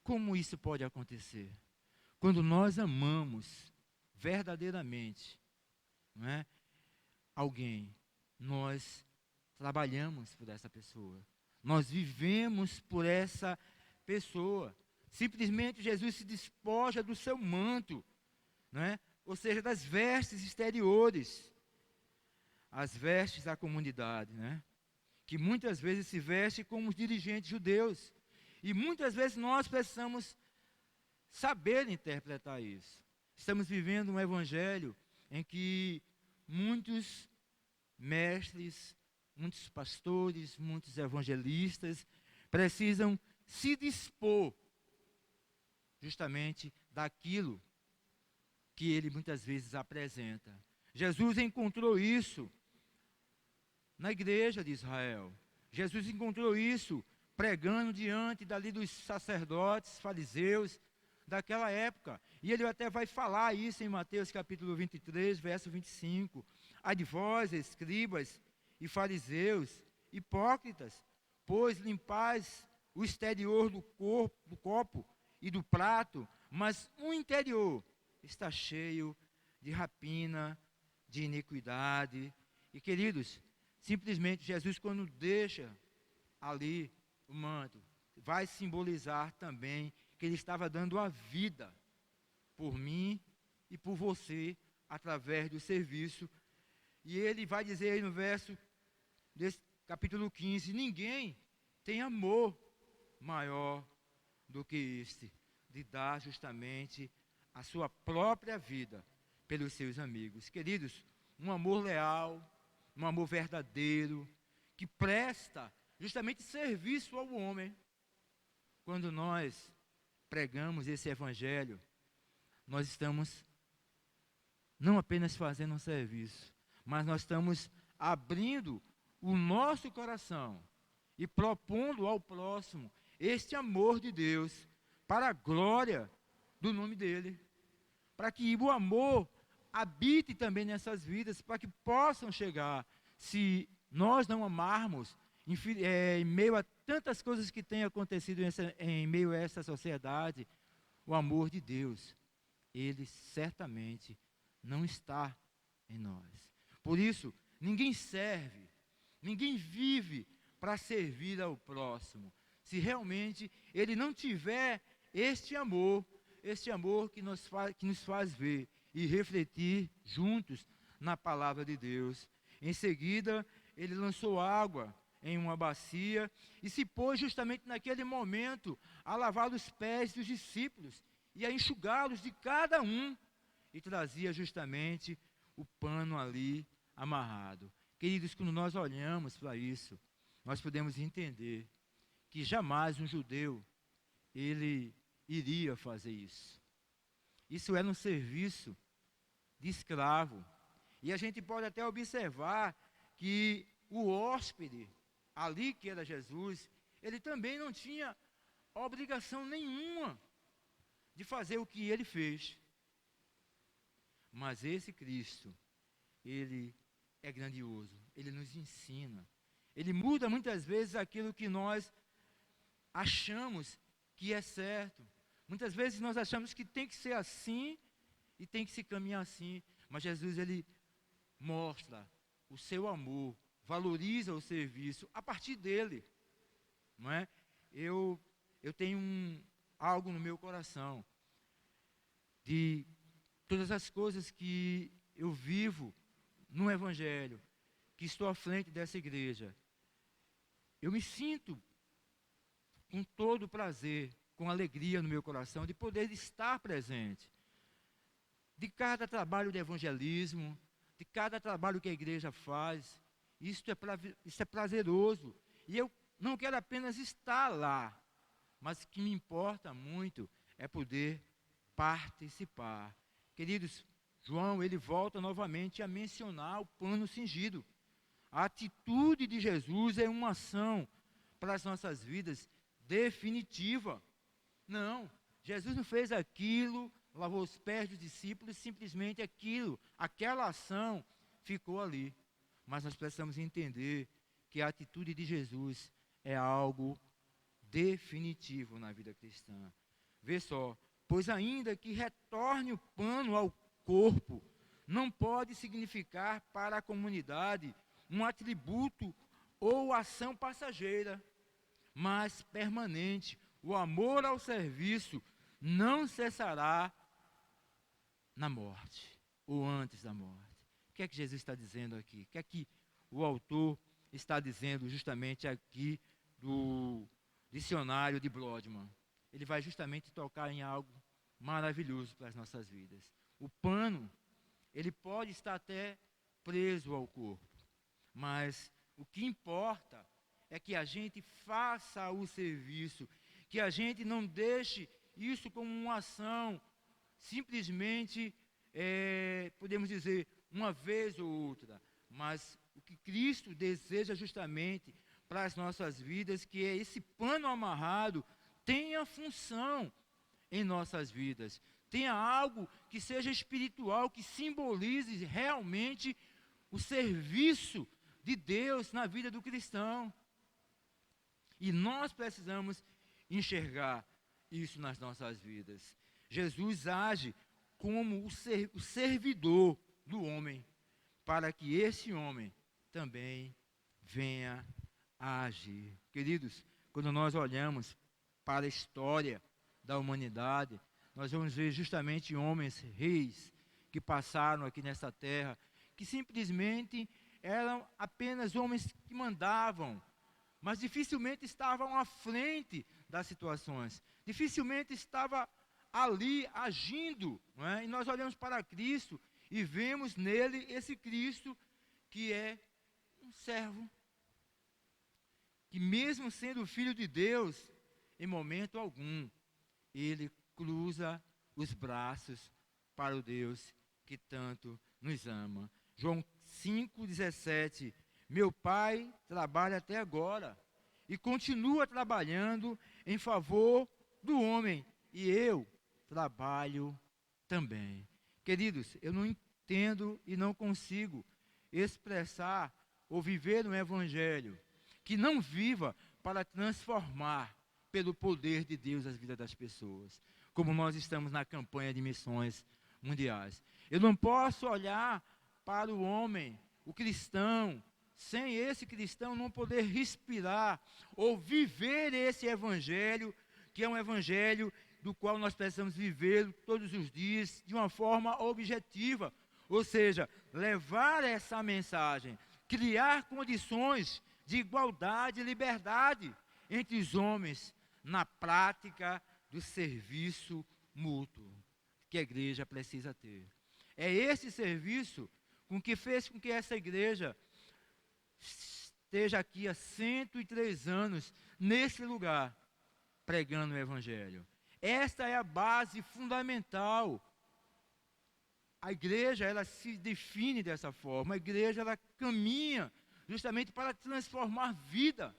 como isso pode acontecer? Quando nós amamos verdadeiramente, não é, alguém, nós trabalhamos por essa pessoa, nós vivemos por essa pessoa. Simplesmente Jesus se despoja do seu manto, né? Ou seja, das vestes exteriores, as vestes da comunidade, né? Que muitas vezes se veste como os dirigentes judeus. E muitas vezes nós precisamos saber interpretar isso. Estamos vivendo um evangelho em que muitos mestres, muitos pastores, muitos evangelistas precisam se dispor justamente daquilo que ele muitas vezes apresenta. Jesus encontrou isso na igreja de Israel. Jesus encontrou isso pregando diante dali dos sacerdotes, fariseus daquela época. E ele até vai falar isso em Mateus capítulo 23, verso 25. Ai de vós, escribas e fariseus, hipócritas, pois limpais o exterior do copo e do prato, mas o interior está cheio de rapina, de iniquidade. E, queridos, simplesmente Jesus, quando deixa ali o manto, vai simbolizar também que ele estava dando a vida por mim e por você, através do serviço. E ele vai dizer aí no verso desse capítulo 15, ninguém tem amor maior do que este, de dar justamente a sua própria vida pelos seus amigos. Queridos, um amor leal, um amor verdadeiro, que presta justamente serviço ao homem. Quando nós pregamos esse evangelho, nós estamos não apenas fazendo um serviço, mas nós estamos abrindo o nosso coração e propondo ao próximo este amor de Deus para a glória do nome dele, para que o amor habite também nessas vidas, para que possam chegar, se nós não amarmos, em meio a tantas coisas que têm acontecido em meio a essa sociedade, o amor de Deus, ele certamente não está em nós. Por isso, ninguém serve, ninguém vive para servir ao próximo, se realmente ele não tiver este amor que nos faz ver e refletir juntos na palavra de Deus. Em seguida, ele lançou água em uma bacia e se pôs justamente naquele momento a lavar os pés dos discípulos e a enxugá-los de cada um, e trazia justamente o pano ali amarrado. Queridos, quando nós olhamos para isso, nós podemos entender que jamais um judeu, ele iria fazer isso. Isso era um serviço de escravo. E a gente pode até observar que o hóspede, ali que era Jesus, ele também não tinha obrigação nenhuma de fazer o que ele fez. Mas esse Cristo, ele é grandioso, ele nos ensina. Ele muda muitas vezes aquilo que nós achamos que é certo. Muitas vezes nós achamos que tem que ser assim e tem que se caminhar assim. Mas Jesus, ele mostra o seu amor, valoriza o serviço a partir dele. Não é? Eu tenho algo no meu coração de todas as coisas que eu vivo no Evangelho, que estou à frente dessa igreja. Eu me sinto com todo prazer, com alegria no meu coração, de poder estar presente. De cada trabalho de evangelismo, de cada trabalho que a igreja faz, isso é prazeroso. E eu não quero apenas estar lá, mas o que me importa muito é poder participar. Queridos, João, ele volta novamente a mencionar o pano cingido. A atitude de Jesus é uma ação para as nossas vidas definitiva. Não, Jesus não fez aquilo, lavou os pés dos discípulos, simplesmente aquela ação ficou ali. Mas nós precisamos entender que a atitude de Jesus é algo definitivo na vida cristã. Vê só, pois ainda que retorne o pano ao corpo, não pode significar para a comunidade um atributo ou ação passageira, mas permanente. O amor ao serviço não cessará na morte, ou antes da morte. O que é que Jesus está dizendo aqui? O que é que o autor está dizendo justamente aqui do dicionário de Brodmann? Ele vai justamente tocar em algo maravilhoso para as nossas vidas. O pano, ele pode estar até preso ao corpo, mas o que importa é que a gente faça o serviço, que a gente não deixe isso como uma ação, simplesmente, podemos dizer, uma vez ou outra, mas o que Cristo deseja justamente para as nossas vidas, que é esse pano amarrado, tenha função em nossas vidas, tenha algo que seja espiritual, que simbolize realmente o serviço de Deus na vida do cristão. E nós precisamos enxergar isso nas nossas vidas. Jesus age como o servidor do homem, para que esse homem também venha a agir. Queridos, quando nós olhamos para a história da humanidade, nós vamos ver justamente homens, reis, que passaram aqui nessa terra, que simplesmente eram apenas homens que mandavam, mas dificilmente estavam à frente das situações, dificilmente estava ali agindo, não é? E nós olhamos para Cristo e vemos nele esse Cristo que é um servo, que mesmo sendo filho de Deus, em momento algum, ele cruza os braços para o Deus que tanto nos ama. João 5,17, meu Pai trabalha até agora e continua trabalhando em favor do homem, e eu trabalho também. Queridos, eu não entendo e não consigo expressar ou viver um evangelho que não viva para transformar pelo poder de Deus as vidas das pessoas, como nós estamos na campanha de missões mundiais. Eu não posso olhar para o homem, o cristão, sem esse cristão não poder respirar ou viver esse evangelho, que é um evangelho do qual nós precisamos viver todos os dias de uma forma objetiva, ou seja, levar essa mensagem, criar condições de igualdade e liberdade entre os homens na prática do serviço mútuo que a igreja precisa ter. É esse serviço que fez com que essa igreja esteja aqui há 103 anos, nesse lugar, pregando o evangelho. Esta é a base fundamental. A igreja, ela se define dessa forma. A igreja, ela caminha justamente para transformar vida.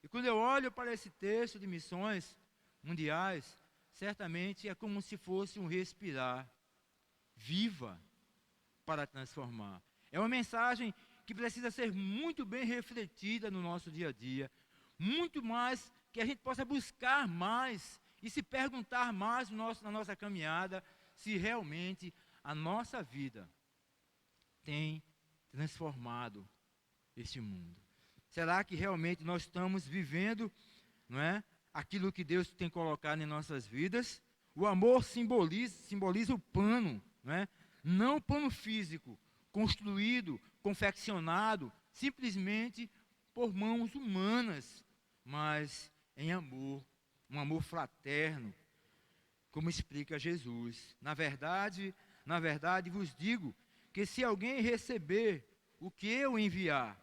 E quando eu olho para esse texto de missões mundiais, certamente é como se fosse um respirar. Viva para transformar. É uma mensagem que precisa ser muito bem refletida no nosso dia a dia. Muito mais, que a gente possa buscar mais e se perguntar mais na nossa caminhada, se realmente a nossa vida tem transformado este mundo. Será que realmente nós estamos vivendo, não é, aquilo que Deus tem colocado em nossas vidas? O amor simboliza o pano, não o pano físico, construído, confeccionado, simplesmente por mãos humanas, mas em amor, um amor fraterno, como explica Jesus. Na verdade vos digo que se alguém receber o que eu enviar,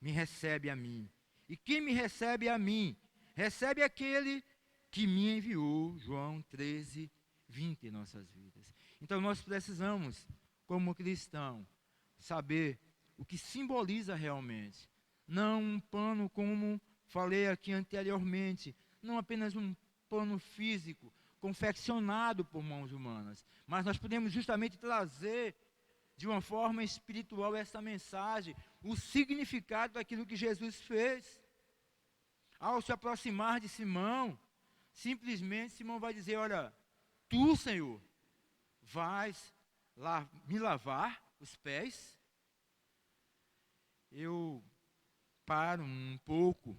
me recebe a mim. E quem me recebe a mim, recebe aquele que me enviou. João 13, 20 em nossas vidas. Então nós precisamos, como cristão, saber o que simboliza realmente. Não um pano como falei aqui anteriormente, não apenas um pano físico, confeccionado por mãos humanas, mas nós podemos justamente trazer de uma forma espiritual essa mensagem, o significado daquilo que Jesus fez. Ao se aproximar de Simão, simplesmente Simão vai dizer: olha, tu, Senhor, vais me lavar os pés? Eu paro um pouco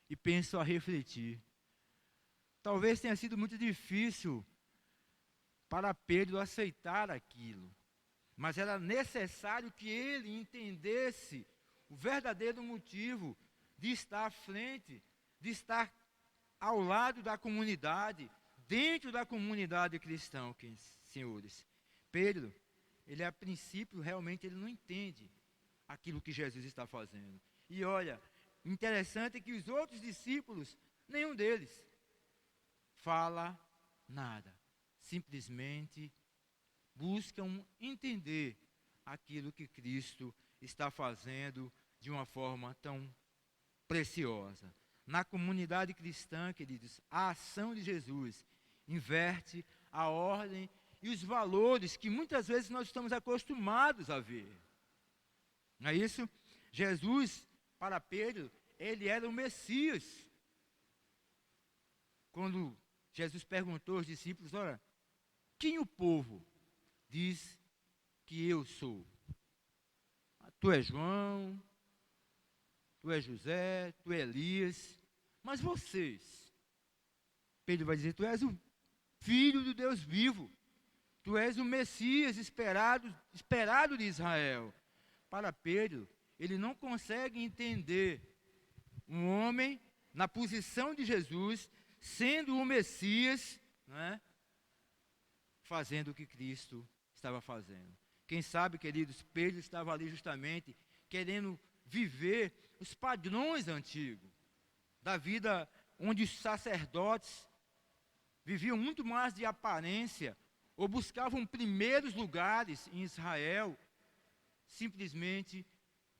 e penso a refletir. Talvez tenha sido muito difícil para Pedro aceitar aquilo, mas era necessário que ele entendesse o verdadeiro motivo de estar à frente, de estar ao lado da comunidade, dentro da comunidade cristã, senhores. Pedro, ele a princípio realmente ele não entende aquilo que Jesus está fazendo. E olha, interessante é que os outros discípulos, nenhum deles fala nada, simplesmente buscam entender aquilo que Cristo está fazendo de uma forma tão preciosa. Na comunidade cristã, queridos, a ação de Jesus inverte a ordem e os valores que muitas vezes nós estamos acostumados a ver. Não é isso? Jesus, para Pedro, ele era o Messias. Quando Jesus perguntou aos discípulos: olha, quem o povo diz que eu sou? Tu és João, tu és José, tu és Elias, mas vocês? Pedro vai dizer: tu és o Filho do Deus vivo, tu és o Messias esperado de Israel. Para Pedro, ele não consegue entender um homem na posição de Jesus, sendo o Messias, fazendo o que Cristo estava fazendo. Quem sabe, queridos, Pedro estava ali justamente querendo viver os padrões antigos da vida, onde os sacerdotes viviam muito mais de aparência, ou buscavam primeiros lugares em Israel, simplesmente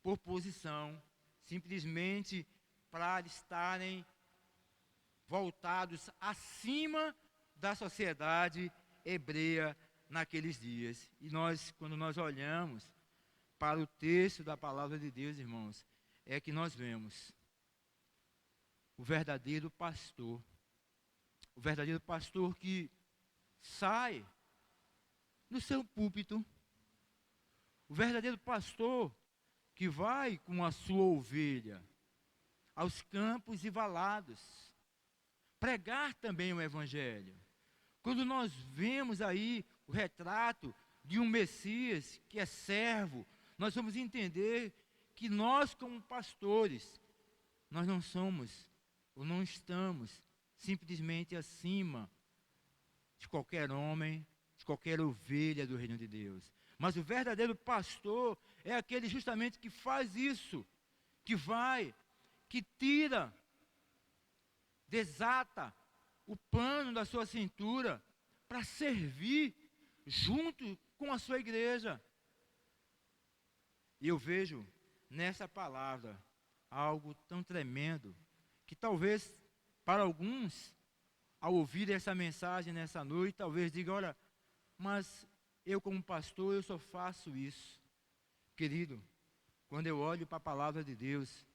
por posição, simplesmente para estarem voltados acima da sociedade hebreia naqueles dias. E nós, quando nós olhamos para o texto da palavra de Deus, irmãos, é que nós vemos o verdadeiro pastor que sai no seu púlpito, O verdadeiro pastor que vai com a sua ovelha aos campos e valados, pregar também o evangelho. Quando nós vemos aí o retrato de um Messias que é servo, nós vamos entender que nós, como pastores, nós não somos ou não estamos simplesmente acima de qualquer homem, de qualquer ovelha do reino de Deus. Mas o verdadeiro pastor é aquele justamente que faz isso, que vai, que tira, desata o pano da sua cintura para servir junto com a sua igreja. E eu vejo nessa palavra algo tão tremendo, que talvez para alguns, ao ouvir essa mensagem nessa noite, talvez diga, olha, mas eu como pastor, eu só faço isso. Querido, quando eu olho para a palavra de Deus,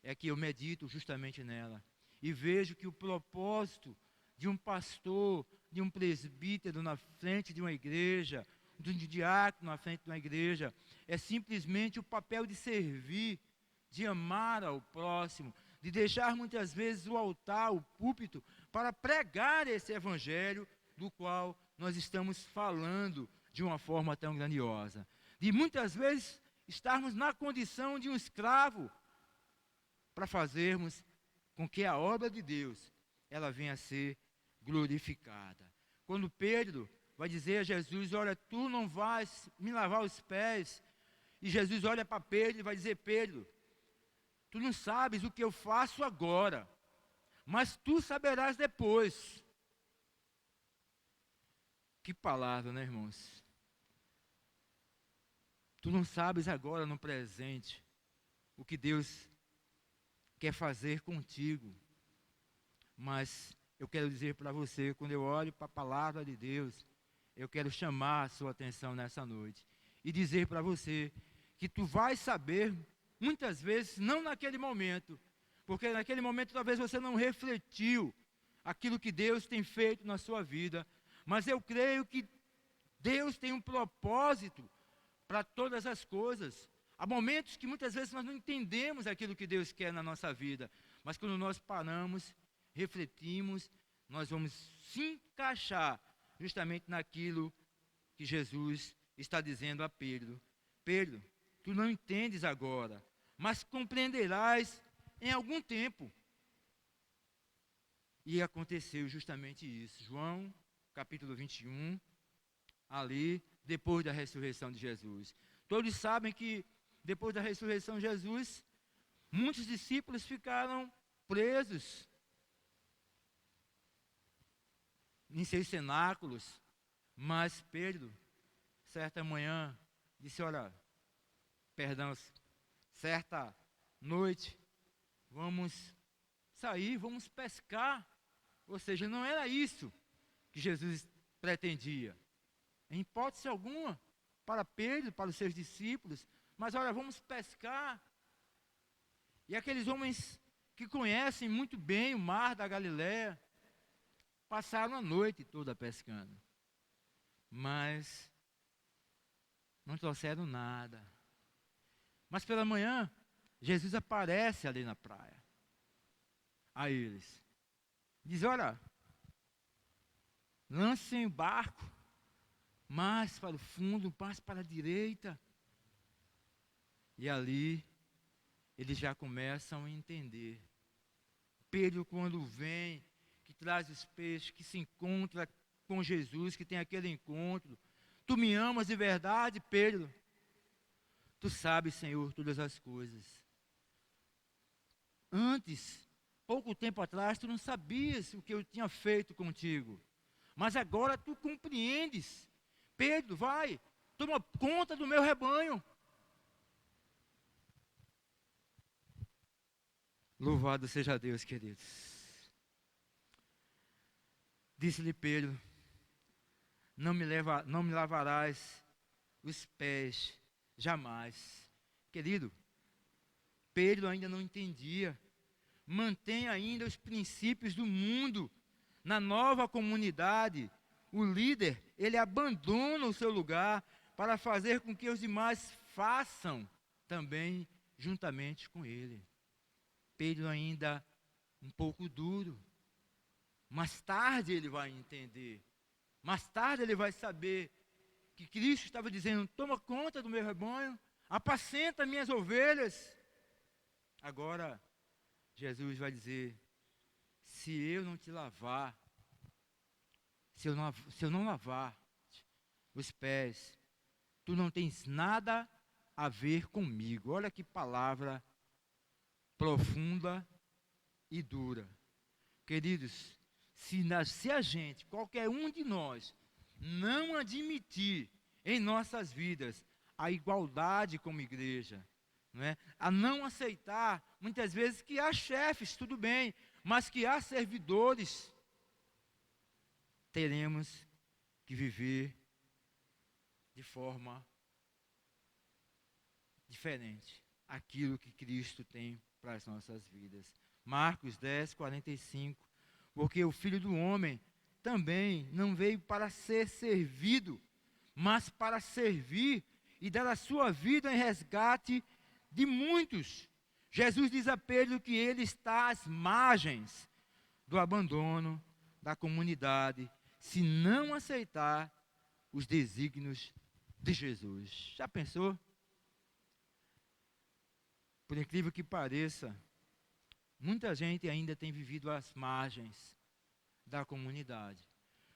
é que eu medito justamente nela. E vejo que o propósito de um pastor, de um presbítero na frente de uma igreja, de um diácono na frente de uma igreja, é simplesmente o papel de servir, de amar ao próximo, de deixar muitas vezes o altar, o púlpito, para pregar esse evangelho do qual nós estamos falando de uma forma tão grandiosa. De muitas vezes estarmos na condição de um escravo, para fazermos com que a obra de Deus, ela venha a ser glorificada. Quando Pedro vai dizer a Jesus, olha, tu não vais me lavar os pés, e Jesus olha para Pedro e vai dizer, Pedro, tu não sabes o que eu faço agora, mas tu saberás depois. Que palavra, né, irmãos? Tu não sabes agora no presente o que Deus quer fazer contigo, mas eu quero dizer para você, quando eu olho para a palavra de Deus, eu quero chamar a sua atenção nessa noite e dizer para você que tu vais saber, muitas vezes, não naquele momento, porque naquele momento talvez você não refletiu aquilo que Deus tem feito na sua vida, mas eu creio que Deus tem um propósito para todas as coisas. Há momentos que muitas vezes nós não entendemos aquilo que Deus quer na nossa vida, mas quando nós paramos, refletimos, nós vamos se encaixar justamente naquilo que Jesus está dizendo a Pedro. Pedro, tu não entendes agora, mas compreenderás em algum tempo. E aconteceu justamente isso. João, capítulo 21, ali, depois da ressurreição de Jesus. Todos sabem que depois da ressurreição de Jesus, muitos discípulos ficaram presos em seus cenáculos, mas Pedro, certa manhã, disse, olha, certa noite, vamos sair, vamos pescar. Ou seja, não era isso que Jesus pretendia, em hipótese alguma, para Pedro, para os seus discípulos, mas olha, vamos pescar. E aqueles homens que conhecem muito bem o mar da Galileia, passaram a noite toda pescando, mas não trouxeram nada. Mas pela manhã, Jesus aparece ali na praia, a eles, diz, olha, lancem o barco, mais para o fundo, mais para a direita. E ali, eles já começam a entender. Pedro, quando vem, que traz os peixes, que se encontra com Jesus, que tem aquele encontro. Tu me amas de verdade, Pedro? Tu sabes, Senhor, todas as coisas. Antes, pouco tempo atrás, tu não sabias o que eu tinha feito contigo. Mas agora tu compreendes. Pedro, vai, toma conta do meu rebanho. Louvado seja Deus, queridos. Disse-lhe Pedro, não me lavarás os pés jamais. Querido, Pedro ainda não entendia. Mantém ainda os princípios do mundo. Na nova comunidade, o líder, ele abandona o seu lugar para fazer com que os demais façam também juntamente com ele. Pedro ainda um pouco duro. Mais tarde ele vai entender. Mais tarde ele vai saber que Cristo estava dizendo: toma conta do meu rebanho, apacenta minhas ovelhas. Agora, Jesus vai dizer: se eu não te lavar, se eu não lavar os pés, tu não tens nada a ver comigo. Olha que palavra profunda e dura. Queridos, se a gente, qualquer um de nós, não admitir em nossas vidas a igualdade como igreja, não é? A não aceitar, muitas vezes, que há chefes, tudo bem, mas que há servidores, teremos que viver de forma diferente aquilo que Cristo tem para as nossas vidas. Marcos 10, 45. Porque o Filho do Homem também não veio para ser servido, mas para servir e dar a sua vida em resgate de muitos. Jesus diz a Pedro que ele está às margens do abandono da comunidade, se não aceitar os desígnios de Jesus. Já pensou? Por incrível que pareça, muita gente ainda tem vivido às margens da comunidade,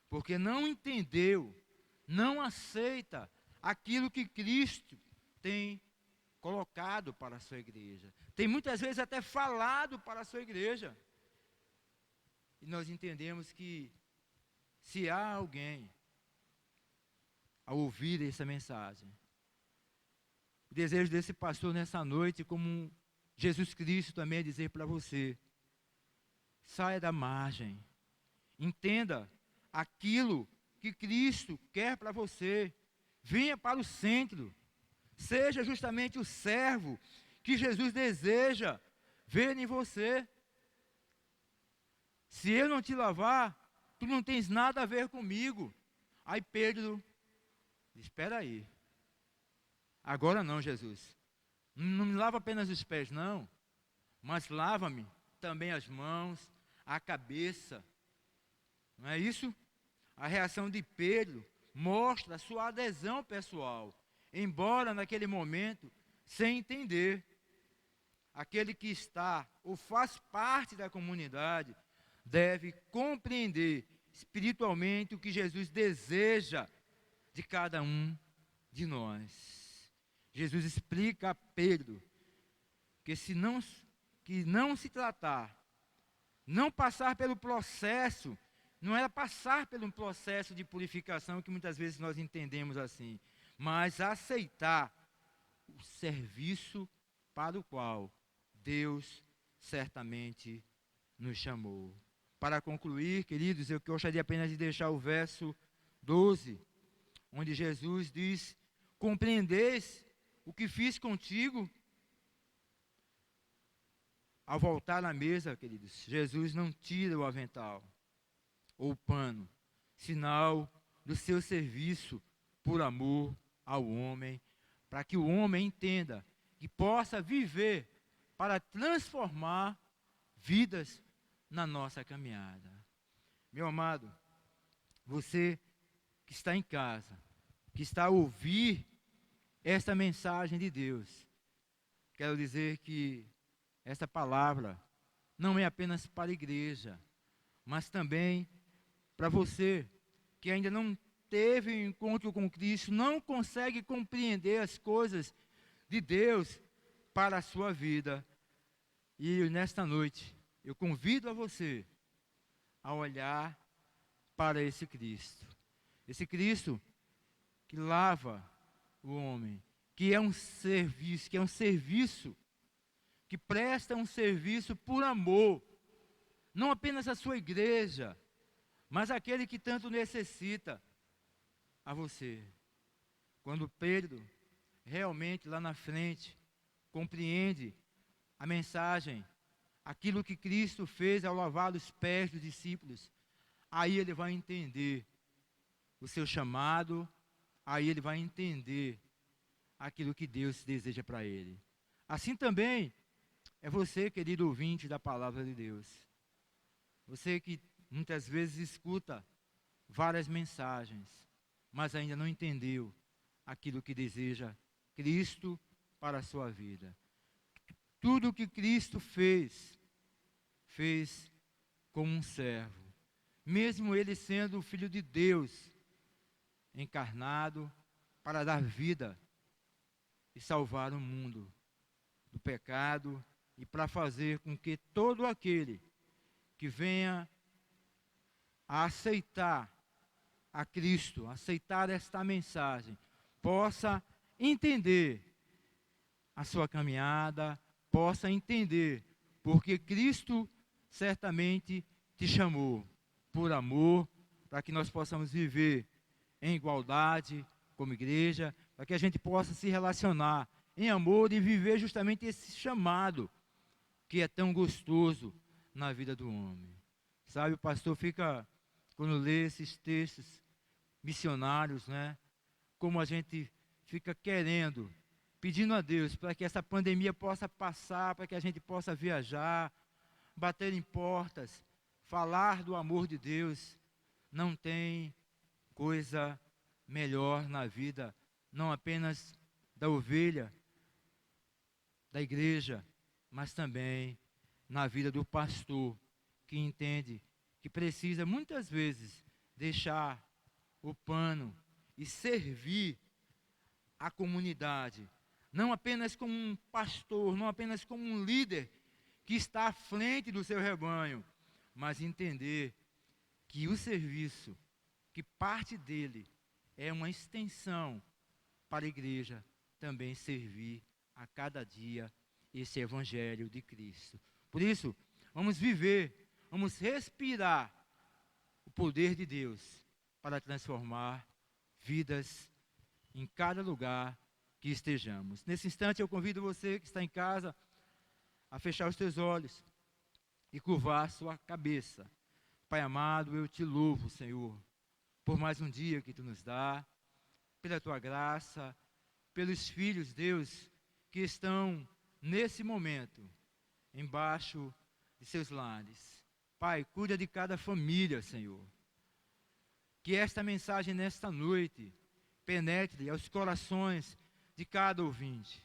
porque não entendeu, não aceita aquilo que Cristo tem colocado para a sua igreja. Tem muitas vezes até falado para a sua igreja. E nós entendemos que se há alguém a ouvir essa mensagem, o desejo desse pastor nessa noite, como Jesus Cristo também é dizer para você: saia da margem, entenda aquilo que Cristo quer para você, venha para o centro, seja justamente o servo que Jesus deseja ver em você. Se eu não te lavar, tu não tens nada a ver comigo. Aí Pedro, espera aí, agora não, Jesus, não me lava apenas os pés, não, mas lava-me também as mãos, a cabeça. Não é isso? A reação de Pedro mostra a sua adesão pessoal, embora naquele momento, sem entender. Aquele que está ou faz parte da comunidade deve compreender espiritualmente o que Jesus deseja de cada um de nós. Jesus explica a Pedro que não se tratar, não passar pelo processo, não era passar por um processo de purificação que muitas vezes nós entendemos assim, mas aceitar o serviço para o qual Deus certamente nos chamou. Para concluir, queridos, eu gostaria apenas de deixar o verso 12, onde Jesus diz: compreendeis o que fiz contigo? Ao voltar à mesa, queridos, Jesus não tira o avental ou o pano, sinal do seu serviço por amor ao homem, para que o homem entenda que possa viver para transformar vidas na nossa caminhada. Meu amado, você que está em casa, que está a ouvir esta mensagem de Deus, quero dizer que esta palavra não é apenas para a igreja, mas também para você que ainda não teve um encontro com Cristo, não consegue compreender as coisas de Deus para a sua vida. E nesta noite, eu convido a você a olhar para esse Cristo. Esse Cristo que lava o homem, que é um serviço, que presta um serviço por amor, não apenas à sua igreja, mas àquele que tanto necessita, a você. Quando Pedro realmente lá na frente compreende a mensagem, aquilo que Cristo fez ao lavar os pés dos discípulos, aí ele vai entender o seu chamado, aí ele vai entender aquilo que Deus deseja para ele. Assim também é você, querido ouvinte da palavra de Deus. Você que muitas vezes escuta várias mensagens, mas ainda não entendeu aquilo que deseja Cristo para a sua vida. Tudo o que Cristo fez como um servo. Mesmo ele sendo o Filho de Deus, encarnado para dar vida e salvar o mundo do pecado e para fazer com que todo aquele que venha a aceitar a Cristo, aceitar esta mensagem, possa entender a sua caminhada, possa entender, porque Cristo certamente te chamou por amor, para que nós possamos viver em igualdade como igreja, para que a gente possa se relacionar em amor e viver justamente esse chamado que é tão gostoso na vida do homem. Sabe, o pastor fica, quando lê esses textos missionários, né, como a gente fica querendo, pedindo a Deus para que essa pandemia possa passar, para que a gente possa viajar, bater em portas, falar do amor de Deus. Não tem coisa melhor na vida, não apenas da ovelha, da igreja, mas também na vida do pastor, que entende que precisa muitas vezes deixar o pano e servir a comunidade, não apenas como um pastor, não apenas como um líder que está à frente do seu rebanho, mas entender que o serviço, que parte dele é uma extensão para a igreja também servir a cada dia esse evangelho de Cristo. Por isso, vamos viver, vamos respirar o poder de Deus para transformar vidas em cada lugar que estejamos. Nesse instante eu convido você que está em casa a fechar os teus olhos e curvar sua cabeça. Pai amado, eu te louvo, Senhor, por mais um dia que tu nos dá, pela tua graça, pelos filhos, Deus, que estão nesse momento embaixo de seus lares. Pai, cuida de cada família, Senhor. Que esta mensagem nesta noite penetre aos corações de cada ouvinte.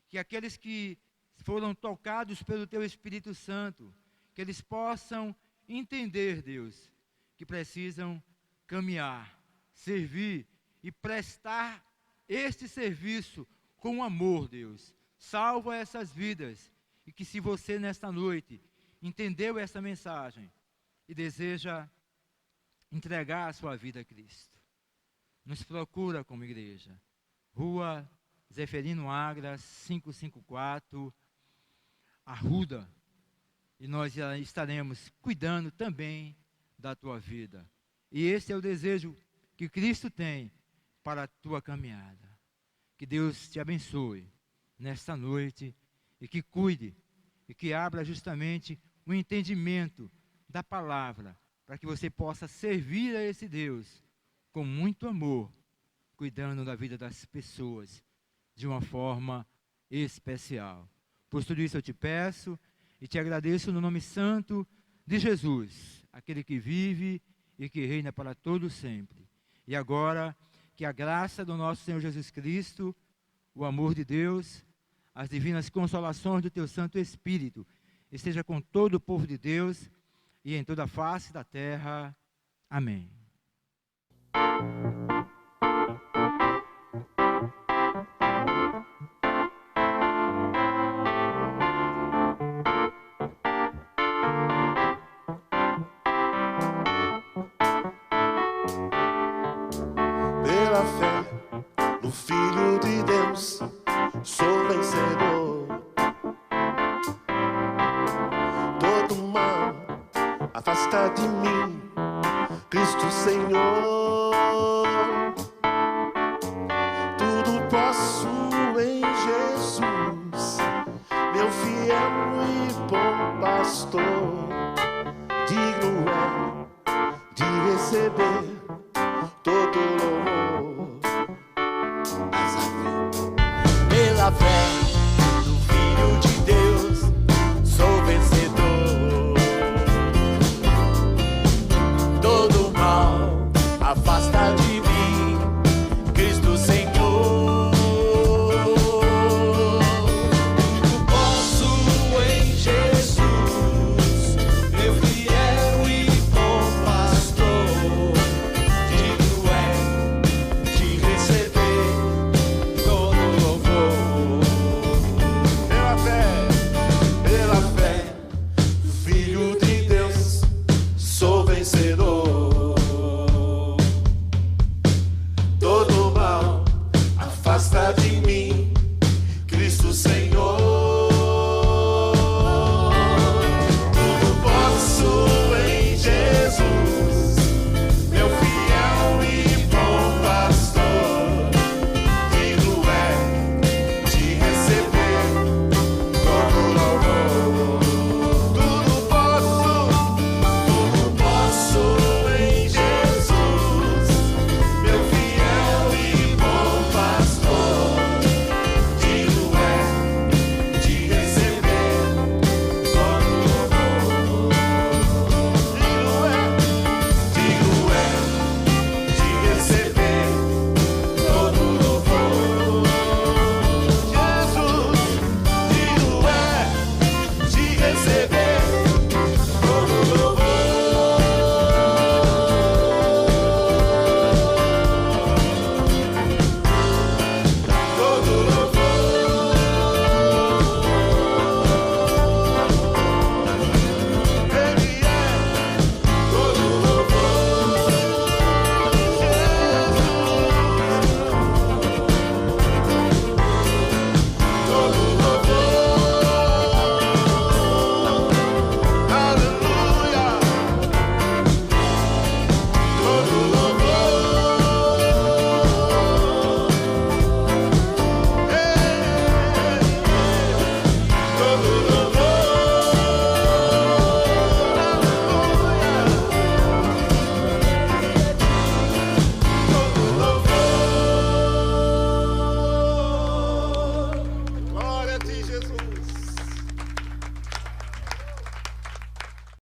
Que aqueles que foram tocados pelo teu Espírito Santo, que eles possam entender, Deus, que precisam caminhar, servir e prestar este serviço com amor, Deus. Salva essas vidas e que se você nesta noite entendeu essa mensagem e deseja entregar a sua vida a Cristo, nos procura como igreja. Rua Zeferino Agras, 554, Arruda, e nós estaremos cuidando também da tua vida. E esse é o desejo que Cristo tem para a tua caminhada. Que Deus te abençoe nesta noite e que cuide e que abra justamente o entendimento da palavra, para que você possa servir a esse Deus com muito amor, cuidando da vida das pessoas de uma forma especial. Por tudo isso eu te peço e te agradeço no nome santo de Jesus, aquele que vive e que reina para todo sempre. E agora, que a graça do nosso Senhor Jesus Cristo, o amor de Deus, as divinas consolações do teu Santo Espírito, esteja com todo o povo de Deus e em toda a face da terra. Amém. Pela fé no Filho de Deus, sou vencedor. Todo mal afasta de mim, Cristo Senhor. Tudo posso em Jesus, meu fiel e bom pastor. Digno é de receber todo louvor. fé.